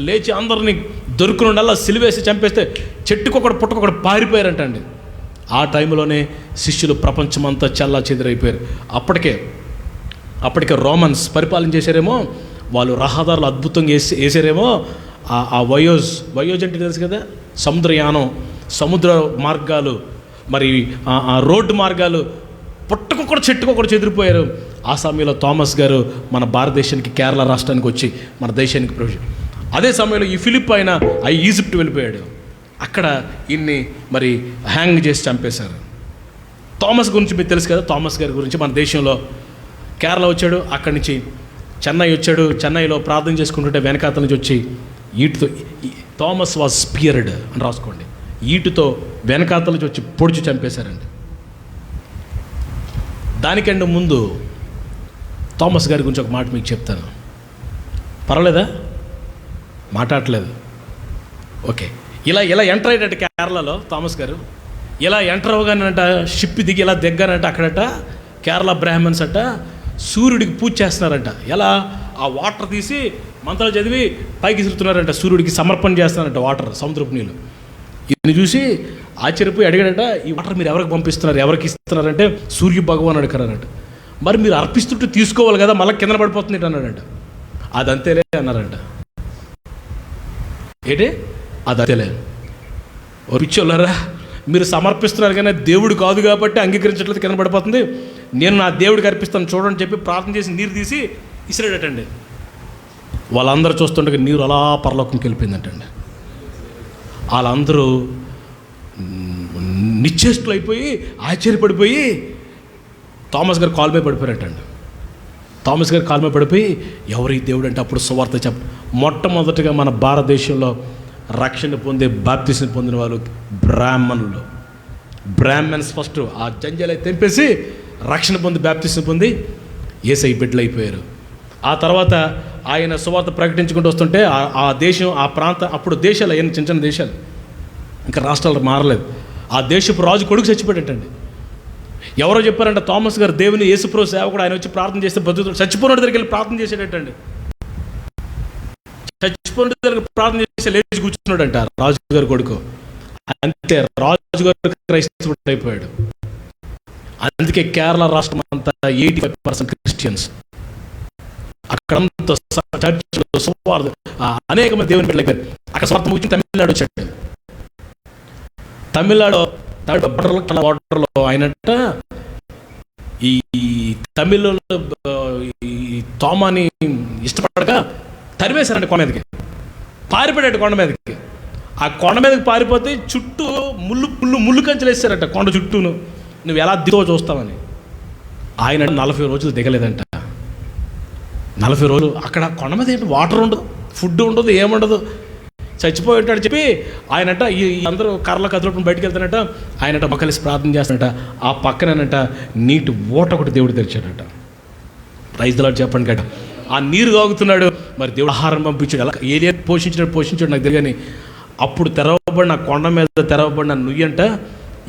లేచి అందరినీ దొరుకునుండల్లా సిలివేసి చంపేస్తే చెట్టుకొకడు పుట్టకొకడు పారిపోయారంటండి. ఆ టైంలోనే శిష్యులు ప్రపంచమంతా చల్లా చెదిరైపోయారు. అప్పటికే రోమన్స్ పరిపాలన చేశారేమో, వాళ్ళు రహదారులు అద్భుతంగా వేసారేమో. ఆ వయోజ్ అంటే తెలుసు కదా, సముద్రయానం, సముద్ర మార్గాలు, మరి ఆ రోడ్డు మార్గాలు పుట్టకొకడు చెట్టుకొకడు చెదిరిపోయారు. ఆ సమయంలో థామస్ గారు మన భారతదేశానికి, కేరళ రాష్ట్రానికి వచ్చి మన దేశానికి ప్రవేశం. అదే సమయంలో ఈ ఫిలిప్ ఆయన ఈజిప్ట్ వెళ్ళిపోయాడు. అక్కడ ఇన్ని మరి హ్యాంగ్ చేసి చంపేశారు. థామస్ గురించి మీకు తెలుసు కదా, థామస్ గారి గురించి. మన దేశంలో కేరళ వచ్చాడు, అక్కడి నుంచి చెన్నై వచ్చాడు. చెన్నైలో ప్రార్థన చేసుకుంటుంటే వెనకాతల నుంచి వచ్చి ఈటుతో, థామస్ వాజ్ స్పియర్డ్ అని రాసుకోండి, ఈటుతో వెనకాతల నుంచి వచ్చి పొడిచి చంపేశారండి. దానికంటే ముందు థామస్ గారి గురించి ఒక మాట మీకు చెప్తాను. పర్వాలేదా? మాట్లాడట్లేదు, ఓకే. ఇలా ఎంటర్ అయ్యేటట్టు కేరళలో థామస్ గారు ఇలా ఎంటర్ అవ్వగానంట, షిప్ దిగి ఇలా దిగ్గానంట, అక్కడట కేరళ బ్రాహ్మణ్స్ అట్ట సూర్యుడికి పూజ చేస్తున్నారంట. ఎలా? ఆ వాటర్ తీసి మంత్రాలు చదివి పైకి విసురుతున్నారంట, సూర్యుడికి సమర్పణ చేస్తున్నారంట వాటర్, సముద్రపు నీళ్ళు. ఇది చూసి ఆశ్చర్యపోయి అడిగాడంట, ఈ వాటర్ మీరు ఎవరికి పంపిస్తున్నారు, ఎవరికి ఇస్తున్నారంటే సూర్య భగవాన్ అడిగారంట. మరి మీరు అర్పిస్తుంటే తీసుకోవాలి కదా, మళ్ళీ కింద పడిపోతుంది అన్నాడంట. అదంతేలే అన్నారంట. ఏంటి అదంతేలే? ఓ పిచ్చోళ్ళారా, మీరు సమర్పిస్తున్నారు కానీ దేవుడు కాదు కాబట్టి అంగీకరించట్లేదు, కింద పడిపోతుంది, నేను నా దేవుడికి అర్పిస్తాను చూడండి చెప్పి ప్రార్థన చేసి నీరు తీసి ఇసిరాడటండి. వాళ్ళందరూ చూస్తుండగా నీరు అలా పరలోకంకి వెళ్ళిపోయిందంటండి. వాళ్ళందరూ నిశ్చేష్టులు అయిపోయి ఆశ్చర్యపడిపోయి థామస్ గారు కాలు మీద పడిపోయారటండి. థామస్ గారు కాలు మీద పడిపోయి ఎవరి దేవుడు అంటే అప్పుడు సువార్త మొట్టమొదటిగా మన భారతదేశంలో రక్షణ పొందే, బాప్తిసం పొందిన వాళ్ళు బ్రాహ్మణ్స్ ఫస్ట్ ఆ జంజాలు తెంపేసి రక్షణ పొంది బాప్తిసం పొంది యేసయ్య బిడ్డలు అయిపోయారు. ఆ తర్వాత ఆయన సువార్త ప్రకటించుకుంటూ వస్తుంటే ఆ దేశం, ఆ ప్రాంతం, అప్పుడు దేశాలు అయిన చిన్న చిన్న దేశాలు, ఇంకా రాష్ట్రాలు మారలేదు. ఆ దేశపు రాజు కొడుకు చచ్చిపోయాడటండి. ఎవరో చెప్పారంట, థామస్ గారు దేవుని యేసుప్రభు సేవకుడు, ఆయన వచ్చి ప్రార్థన చేస్తే బతుకుతాడు. చచ్చిపోయిన దగ్గరికి వెళ్ళి ప్రార్థన చేసేటండి. చచ్చిపోయిన దగ్గర ప్రార్థన చేసి లేచి కూర్చున్నాడంట రాజుగారి కొడుకు. అంతే, రాజుగారు క్రైస్తవుడు అయిపోయాడు. అందుకే కేరళ రాష్ట్రం అంతా 85% క్రిస్టియన్స్. అక్కడంతా చర్చిలో సువార్త, అనేక మంది దేవుని బిడ్డలు. అక్కడ స్వార్థం ముగించి తమిళనాడు వచ్చాడు. తమిళనాడు వాటర్లో ఆయనట ఈ తమిళ తోమాని ఇష్టపడక తరివేశారండి కొండ మీదకి, పారిపోయాడు కొండ మీదకి. ఆ కొండ మీదకి పారిపోతే చుట్టూ ముళ్ళు కంచెలు వేసారట కొండ చుట్టూను, నువ్వు ఎలా దిగో చూస్తావని. ఆయన 40 రోజులు దిగలేదంట. 40 రోజులు అక్కడ కొండ మీద ఏంటి, వాటర్ ఉండదు, ఫుడ్ ఉండదు, ఏముండదు, చచ్చిపోయి ఉంటాడు చెప్పి ఆయనట ఈ అందరూ కర్రల కదులుపుని బయటకు వెళ్తానట. ఆయనట కలిసి ప్రార్థన చేస్తానట. ఆ పక్కనట నీటి ఓట ఒకటి దేవుడు తెరిచాడట. ప్రైజ్ ది లార్డ్ చెప్పండి గట. ఆ నీరు తాగుతున్నాడు, మరి దేవుడు ఆహారం పంపించాడు. అలా ఏరియా పోషించాడు నాకు తెలియని. అప్పుడు తెరవబడిన కొండ మీద తెరవబడిన నుయ్యంట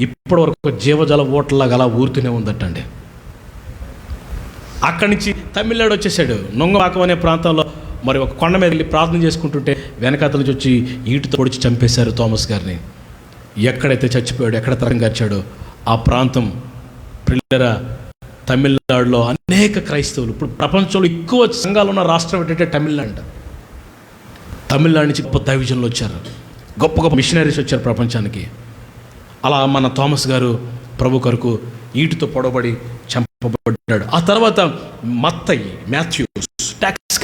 ఇప్పటి వరకు జీవజల ఓటలాగా అలా ఊరుతూనే ఉందటండి. అక్కడి నుంచి తమిళనాడు వచ్చేసాడు. నొంగవాకం అనే ప్రాంతంలో మరి ఒక కొండ మీద వెళ్ళి ప్రార్థన చేసుకుంటుంటే వెనకాతల నుంచి వచ్చి ఈటుతో పొడిచి చంపేశారు థామస్ గారిని. ఎక్కడైతే చచ్చిపోయాడు, ఎక్కడ తరం గార్చాడో ఆ ప్రాంతం పిల్లరా తమిళనాడులో అనేక క్రైస్తవులు, ఇప్పుడు ప్రపంచంలో ఎక్కువ సంఘాలు ఉన్న రాష్ట్రం ఏంటంటే తమిళనాడు. తమిళనాడు నుంచి గొప్ప దైవజనులు వచ్చారు, గొప్ప గొప్ప మిషనరీస్ వచ్చారు ప్రపంచానికి. అలా మన థామస్ గారు ప్రభు కొరకు ఈటుతో పొడబడి చంపబడ్డాడు. ఆ తర్వాత మత్తయి, మాథ్యూస్ ట్యాక్స్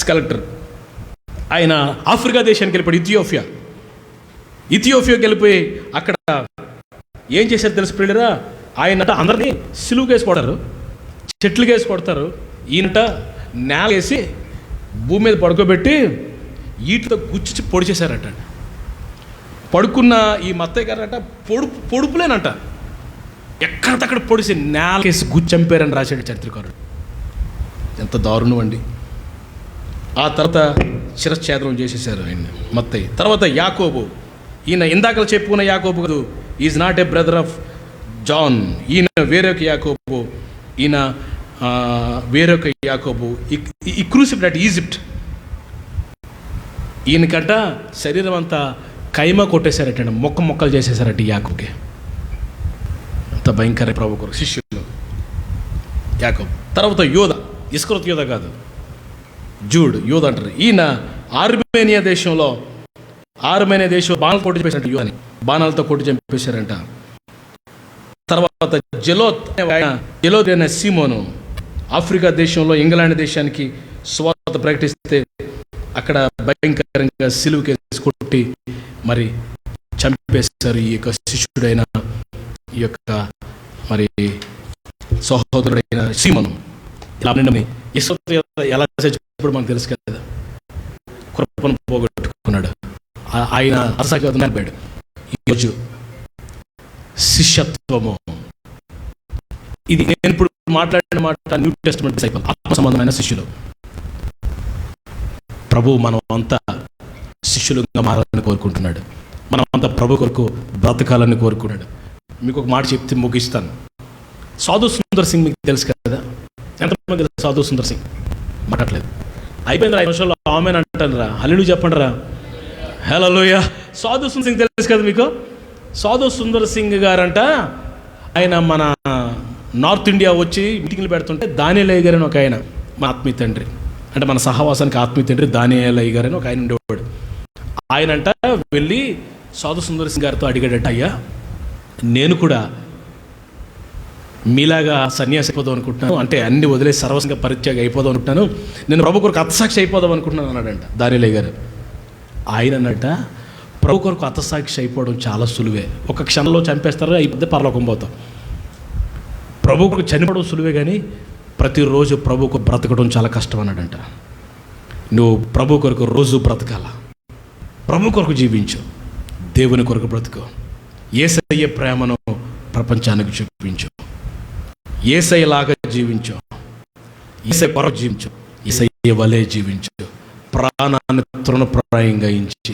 కలెక్టర్ ఆయన ఆఫ్రికా దేశానికి వెళ్ళిపోయాడు. ఇథియోపియాకి వెళ్ళిపోయి అక్కడ ఏం చేశారు తెలుసు ప్రియులరా, ఆయనట అందరినీ సిలువుకేసి కొడతారు, చెట్లుకేసి కొడతారు, ఈయనట నేల వేసి భూమి మీద పడుకోబెట్టి ఈటితో గుచ్చి పొడి చేశారట. పడుకున్న ఈ మత్తయ్య గారట పొడుపులేనంట, ఎక్కడికక్కడ పొడిసి నేలకేసి గుచ్చి చంపారని రాశాడు చరిత్రకారుడు. ఎంత దారుణం అండి. ఆ తర్వాత శిరశ్ఛేదనం చేసేసారు ఆయన మత్తయ్య. తర్వాత యాకోబు, ఈయన ఇందాక చెప్పుకున్న యాకోబు కాదు, is not a brother of John, ఈయన వేరొక యాకోబు, ఈయన వేరొక యాకోబు, ఈ క్రూసిఫైడ్ అట్ ఈజిప్ట్. ఈయనకంట శరీరం అంతా కైమా కొట్టేశారట, మొక్కలు చేసేసారట యాకోబుకి. అంత భయంకర ప్రభు కొరకు శిష్యులు యాకోబు. తర్వాత యోధ, ఇస్కరియోతు యోధ కాదు, జూడ్ యోధ అంటారు. ఈయన ఆర్మేనియా దేశంలో బాణాలు కొట్టి చంపేశారంట, యోధని బాణాలతో కొట్టి చంపేశారంట. తర్వాత జెలోత్ అయిన సీమోను ఆఫ్రికా దేశంలో ఇంగ్లాండ్ దేశానికి సువార్త ప్రకటిస్తే అక్కడ భయంకరంగా సిలువకేసి కొట్టి మరి చంపేశారు ఈ యొక్క శిష్యుడైన, ఈ యొక్క మరి సహోదరుడైన సీమోను. ఇలా ఎలా చచ్చిపోయాడు మనకు తెలుసు కదా, కృపను పోగొట్టుకున్నాడు, ఆయన అసహ్యపోయాడు. ఈరోజు శిష్యత్వము, ఇది నేను ఇప్పుడు మాట్లాడిన మాట న్యూ టెస్ట్మెంట్ డిసైపుల్, ఆత్మ సంబంధమైన శిష్యులు. ప్రభు మనం అంతా శిష్యులుగా మారాలని కోరుకుంటున్నాడు, మనం అంతా ప్రభు కొరకు బ్రతకాలని కోరుకున్నాడు. మీకు ఒక మాట చెప్తే ముగిస్తాను. సాధు సుందర్ సింగ్ మీకు తెలుసు కదా, ఎంతమంది తెలుసు సాధు సుందర్ సింగ్? మాట్లాడలేదు, అయిపోయింది 5 నిమిషాల్లో ఆమెన్ అంటాను రా, హల్లెలూయా చెప్పండి రా, హల్లెలూయా. సాధు సుందర్ సింగ్ తెలుసు కదా మీకు. సాధు సుందర్ సింగ్ గారంట, ఆయన మన నార్త్ ఇండియా వచ్చి మీటింగ్లు పెడుతుంటే దానియేలయ్య గారు అని ఒక ఆయన, మా ఆత్మీయ తండ్రి, అంటే మన సహవాసానికి ఆత్మీయ తండ్రి దానియేలయ్య గారు అని ఒక ఆయన ఉండేవాడు. ఆయనంట వెళ్ళి సాధు సుందర్ సింగ్ గారితో అడిగాడట, అయ్యా నేను కూడా మీలాగా సన్యాసి అయిపోదాం అనుకుంటున్నాను, అంటే అన్ని వదిలేసి సర్వస్వంగా పరిత్యాగ అయిపోదాం అనుకుంటున్నాను, నేను ప్రభు కొరకు హతసాక్షి అయిపోదాం అనుకుంటున్నాను అన్నాడంట దానియేలయ్య గారు. ఆయన అన్నట్ట, ప్రభు కొరకు హతసాక్షి అయిపోవడం చాలా సులువే, ఒక క్షణంలో చంపేస్తారు, అయిపోతే పరలోకం పోతాం. ప్రభు కొరకు చనిపోవడం సులువే, కానీ ప్రతిరోజు ప్రభుకు బ్రతకడం చాలా కష్టం అన్నాడంట. నువ్వు ప్రభు కొరకు రోజు బ్రతకాల, ప్రభు కొరకు జీవించు, దేవుని కొరకు బ్రతుకు, యేసయ్య ప్రేమను ప్రపంచానికి చూపించు, యేసయ్యలాగా జీవించు, యేసయ్య కొరకు జీవించు, యేసయ్య వలె జీవించు, ప్రాణాన్ని తృణప్రాయంగా ఇచ్చి.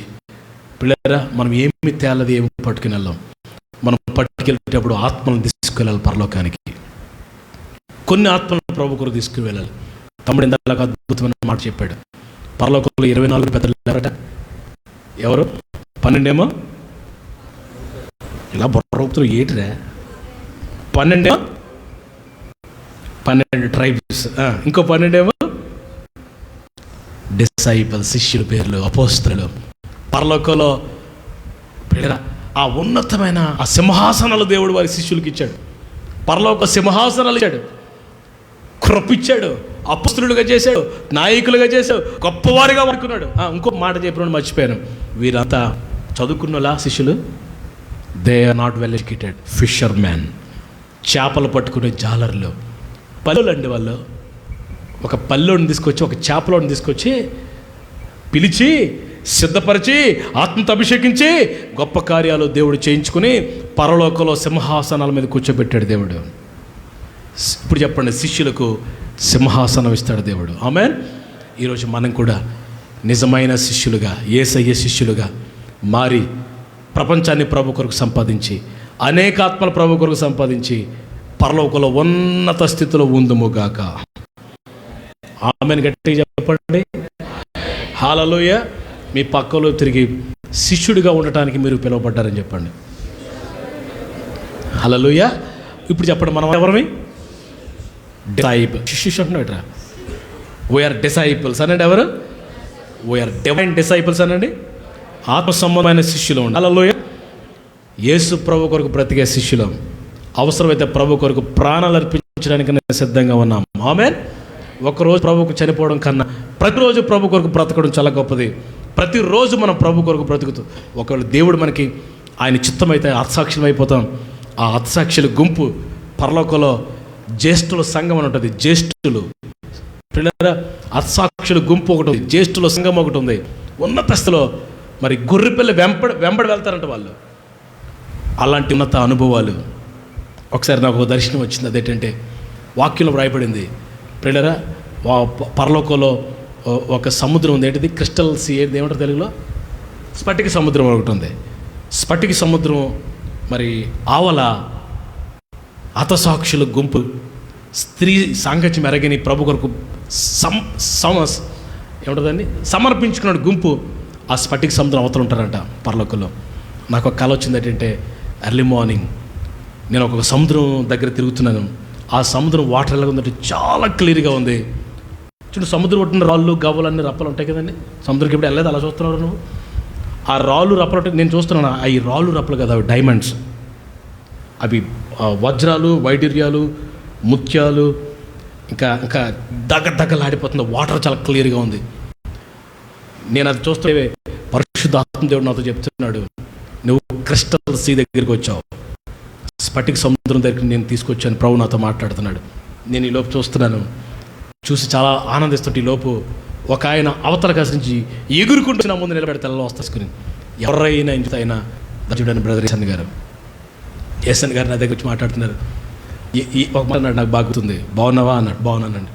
పిల్లరా, మనం ఏమి తేలది, ఏమి పట్టుకుని వెళ్ళాం. మనం పట్టుకెళ్ళేటప్పుడు ఆత్మలను తీసుకువెళ్ళాలి పరలోకానికి. కొన్ని ఆత్మలను ప్రభు కొరకు తీసుకువెళ్ళాలి. తమ్ముడు ఇందాక అద్భుతమైన మాట చెప్పాడు, పరలోకంలో 24 పెద్దలు ఎవరట? ఎవరు? 12 ఏమో ఇలా బొర్రవుతున్నారు ఏటిరా, 12 ట్రైబ్స్, ఇంకో 12 ఏమో డిసైపుల్, శిష్యుల పేర్లు, అపోస్తలులు. పరలోకంలో ఆ ఉన్నతమైన ఆ సింహాసనాలు దేవుడు వారి శిష్యులకి ఇచ్చాడు. పరలోక సింహాసనాలు ఇచ్చాడు, కృపిచ్చాడు, అపోస్తలులుగా చేశాడు, నాయకులుగా చేశాడు, గొప్పవారిగా వాడుకున్నాడు. ఇంకో మాట చెప్పిన మర్చిపోయాను, వీరంతా చదువుకున్నలా శిష్యులు, they are not well educated fisher man, చేపలు పట్టుకునే జాలర్లు, పల్లెలు అండి. వాళ్ళు ఒక పల్లెని తీసుకొచ్చి, ఒక చేపలోని తీసుకొచ్చి పిలిచి సిద్ధపరిచి ఆత్మతో అభిషేకించి గొప్ప కార్యాలు దేవుడు చేయించుకుని పరలోకంలో సింహాసనాల మీద కూర్చోబెట్టాడు దేవుడు. ఇప్పుడు చెప్పండి, శిష్యులకు సింహాసనం ఇస్తాడు దేవుడు. ఆమేన్. ఈరోజు మనం కూడా నిజమైన శిష్యులుగా, యేసయ్య శిష్యులుగా మారి ప్రపంచాన్ని ప్రభు కొరకు సంపాదించి, అనేక ఆత్మల ప్రభు కొరకు సంపాదించి పరలోకంలో ఉన్నత స్థితిలో ఉందుముగాక. ఆమేన్. గట్టిగా చెప్పండి హల్లెలూయా. మీ పక్కలో తిరిగి శిష్యుడిగా ఉండటానికి మీరు పిలువబడ్డారని చెప్పండి. హల్లెలూయా. ఇప్పుడు చెప్పండి, మనం ఎవరమి? డిసైపుల్. శిష్యుడు అంటున్నాడు, వీఆర్ డిసైపుల్స్ అనండి. ఎవరు? వీఆర్ డివైన్ డిసైపుల్స్ అనండి. ఆత్మ సంబంధమైన శిష్యులు ఉండి. హల్లెలూయా. యేసు ప్రభు కొరకు బ్రతికే శిష్యులం. అవసరమైతే ప్రభు కొరకు ప్రాణాలు అర్పించడానికి సిద్ధంగా ఉన్నాం. ఆమేన్. ఒకరోజు ప్రభుకు చనిపోవడం కన్నా ప్రతిరోజు ప్రభు కొరకు బ్రతకడం చాలా గొప్పది. ప్రతిరోజు మనం ప్రభు కొరకు బ్రతుకుతూ, ఒకవేళ దేవుడు మనకి ఆయన చిత్తమైతే హతసాక్షులం అయిపోతాం. ఆ హతసాక్షుల గుంపు పరలోకంలో జ్యేష్ఠుల సంఘం అని ఉంటుంది. జ్యేష్ఠులు పిల్లరా, హతసాక్షుల గుంపు ఒకటి ఉంది, జ్యేష్ఠుల సంఘం ఒకటి ఉంది. ఉన్నత స్థితిలో మరి గొర్రెపిల్ల వెంబడి వెళ్తారంట వాళ్ళు. అలాంటి ఉన్నత అనుభవాలు. ఒకసారి నాకు ఒక దర్శనం వచ్చింది. అదేంటంటే వాక్యంలో వ్రాయబడింది పిల్లరా, పరలోకంలో ఒక సముద్రం ఉంది. ఏంటిది? క్రిస్టల్ సీ, ఏమంటారు తెలుగులో? స్ఫటిక సముద్రం ఒకటి ఉంది. స్ఫటిక సముద్రం మరి ఆవల హతసాక్షుల గుంపు, స్త్రీ సాంగత్యం ఎరగని ప్రభు కొరకు ఏమంటుందండి సమర్పించుకున్న గుంపు ఆ స్ఫటిక సముద్రం అవతల ఉంటారంట పరలోకంలో. నాకు ఒక కళ వచ్చింది. ఏంటంటే ఎర్లీ మార్నింగ్ నేను ఒక సముద్రం దగ్గర తిరుగుతున్నాను. ఆ సముద్రం వాటర్ ఎలా ఉందంటే చాలా క్లియర్గా ఉంది. చూడు, సముద్రం ఒట్టిన రాళ్ళు గవ్వలు అన్ని రప్పలు ఉంటాయి కదండి. సముద్రంకి ఎప్పుడు వెళ్ళలేదు, అలా చూస్తున్నావు నువ్వు. ఆ రాళ్ళు రప్పలు ఉంటాయి, నేను చూస్తున్నాను. ఈ రాళ్ళు రప్పలు కదా, అవి డైమండ్స్, అవి వజ్రాలు, వైడూర్యాలు, ముత్యాలు, ఇంకా ఇంకా దగ్గలాడిపోతుంది. వాటర్ చాలా క్లియర్గా ఉంది. నేను అది చూస్తే పరిశుద్ధాత్మ దేవుడు నాతో చెప్తున్నాడు, నువ్వు క్రిస్టల్ సీ దగ్గరికి వచ్చావు, స్ఫటిక సముద్రం దగ్గరికి నేను తీసుకొచ్చాను. ప్రభు నాతో మాట్లాడుతున్నాడు. నేను ఈ లోపు చూస్తున్నాను, చూసి చాలా ఆనందిస్తుంటే ఈ లోపు ఒక ఆయన అవతల కసించి ఎగురుకుంటూ నా ముందు నిలబెడితే తెల్ల వస్తేసుకుని ఎవరైనా ఇంటితైనా చూడండి బ్రదర్ ఎస్ఎన్ గారు నా దగ్గర వచ్చి మాట్లాడుతున్నారు. ఈ ఒక మాట అన్నాడు, నాకు బాగుతుంది. బాగున్నావా అన్నాడు. బాగున్నానండి.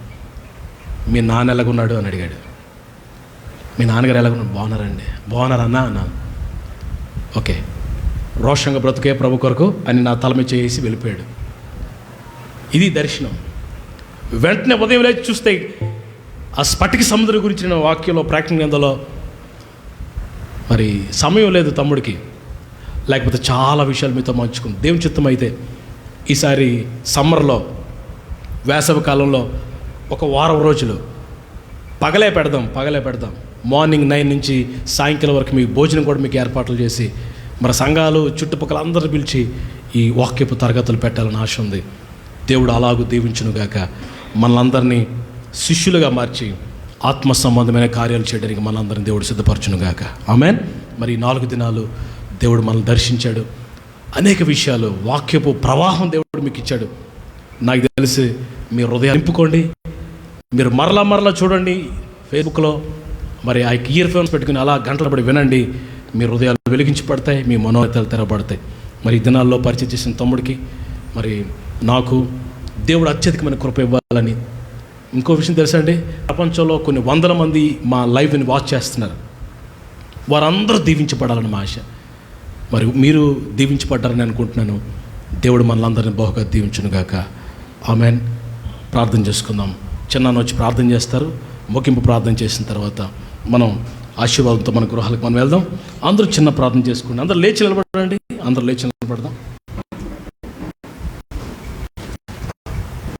మీ నాన్న ఎలాగున్నాడు అని అడిగాడు. మీ నాన్నగారు ఎలాగున్నాడు? బాగున్నారండి. బాగున్నారన్నా అన్నాను. ఓకే, రోషంగా బ్రతుకే ప్రభు కొరకు అని నా తల మీద చేసి వెళ్ళిపోయాడు. ఇది దర్శనం. వెంటనే ఉదయం లేచి చూస్తే ఆ స్ఫటిక సముద్రం గురించి నేను వాక్యంలో ప్రకటన గ్రంథంలో మరి సమయం లేదు తమ్ముడికి, లేకపోతే చాలా విషయాలు మీతో పంచుకుంది. దేవుని చిత్తం అయితే ఈసారి సమ్మర్లో, వేసవి కాలంలో ఒక వారం రోజులు పగలే పెడదాం. మార్నింగ్ 9 నుంచి సాయంకాలం వరకు మీకు భోజనం కూడా మీకు ఏర్పాట్లు చేసి మరి సంఘాలు చుట్టుపక్కల అందరూ పిలిచి ఈ వాక్యపు తరగతులు పెట్టాలని ఆశ ఉంది. దేవుడు అలాగూ దీవించునుగాక. మనలందరినీ శిష్యులుగా మార్చి ఆత్మ సంబంధమైన కార్యాలు చేయడానికి మనందరినీ దేవుడు సిద్ధపరచునుగాక. ఆమెన్. మరి 4 దినాలు దేవుడు మనల్ని దర్శించాడు. అనేక విషయాలు, వాక్యపు ప్రవాహం దేవుడు మీకు ఇచ్చాడు. నాకు తెలిసి మీ హృదయం నింపుకోండి. మీరు మరలా చూడండి ఫేస్బుక్లో, మరి ఆ ఇయర్ ఫోన్స్ పెట్టుకుని అలా గంటల పడి వినండి. మీ హృదయాలు వెలిగించబడతాయి, మీ మనోహతాలు తెరబడతాయి. మరి ఈ దినాల్లో పరిచయం చేసిన తమ్ముడికి మరి నాకు దేవుడు అత్యధికమైన కృప ఇవ్వాలని. ఇంకో విషయం తెలుసా అండి, ప్రపంచంలో కొన్ని 100 మంది మా లైవ్ని వాచ్ చేస్తున్నారు. వారందరూ దీవించబడాలని మా ఆశ. మరి మీరు దీవించబడ్డారని అనుకుంటున్నాను. దేవుడు మనలందరినీ బహుగా దీవించునుగాక. ఆమెన్. ప్రార్థన చేసుకుందాం. చిన్న వచ్చి ప్రార్థన చేస్తారు. ముగింపు ప్రార్థన చేసిన తర్వాత మనం ఆశీర్వాదంతో మన గృహాలకు మనం వెళ్దాం. అందరూ చిన్న ప్రార్థన చేసుకోండి. అందరూ లేచి నిలబడండి. అందరూ లేచి నిలబడదాం.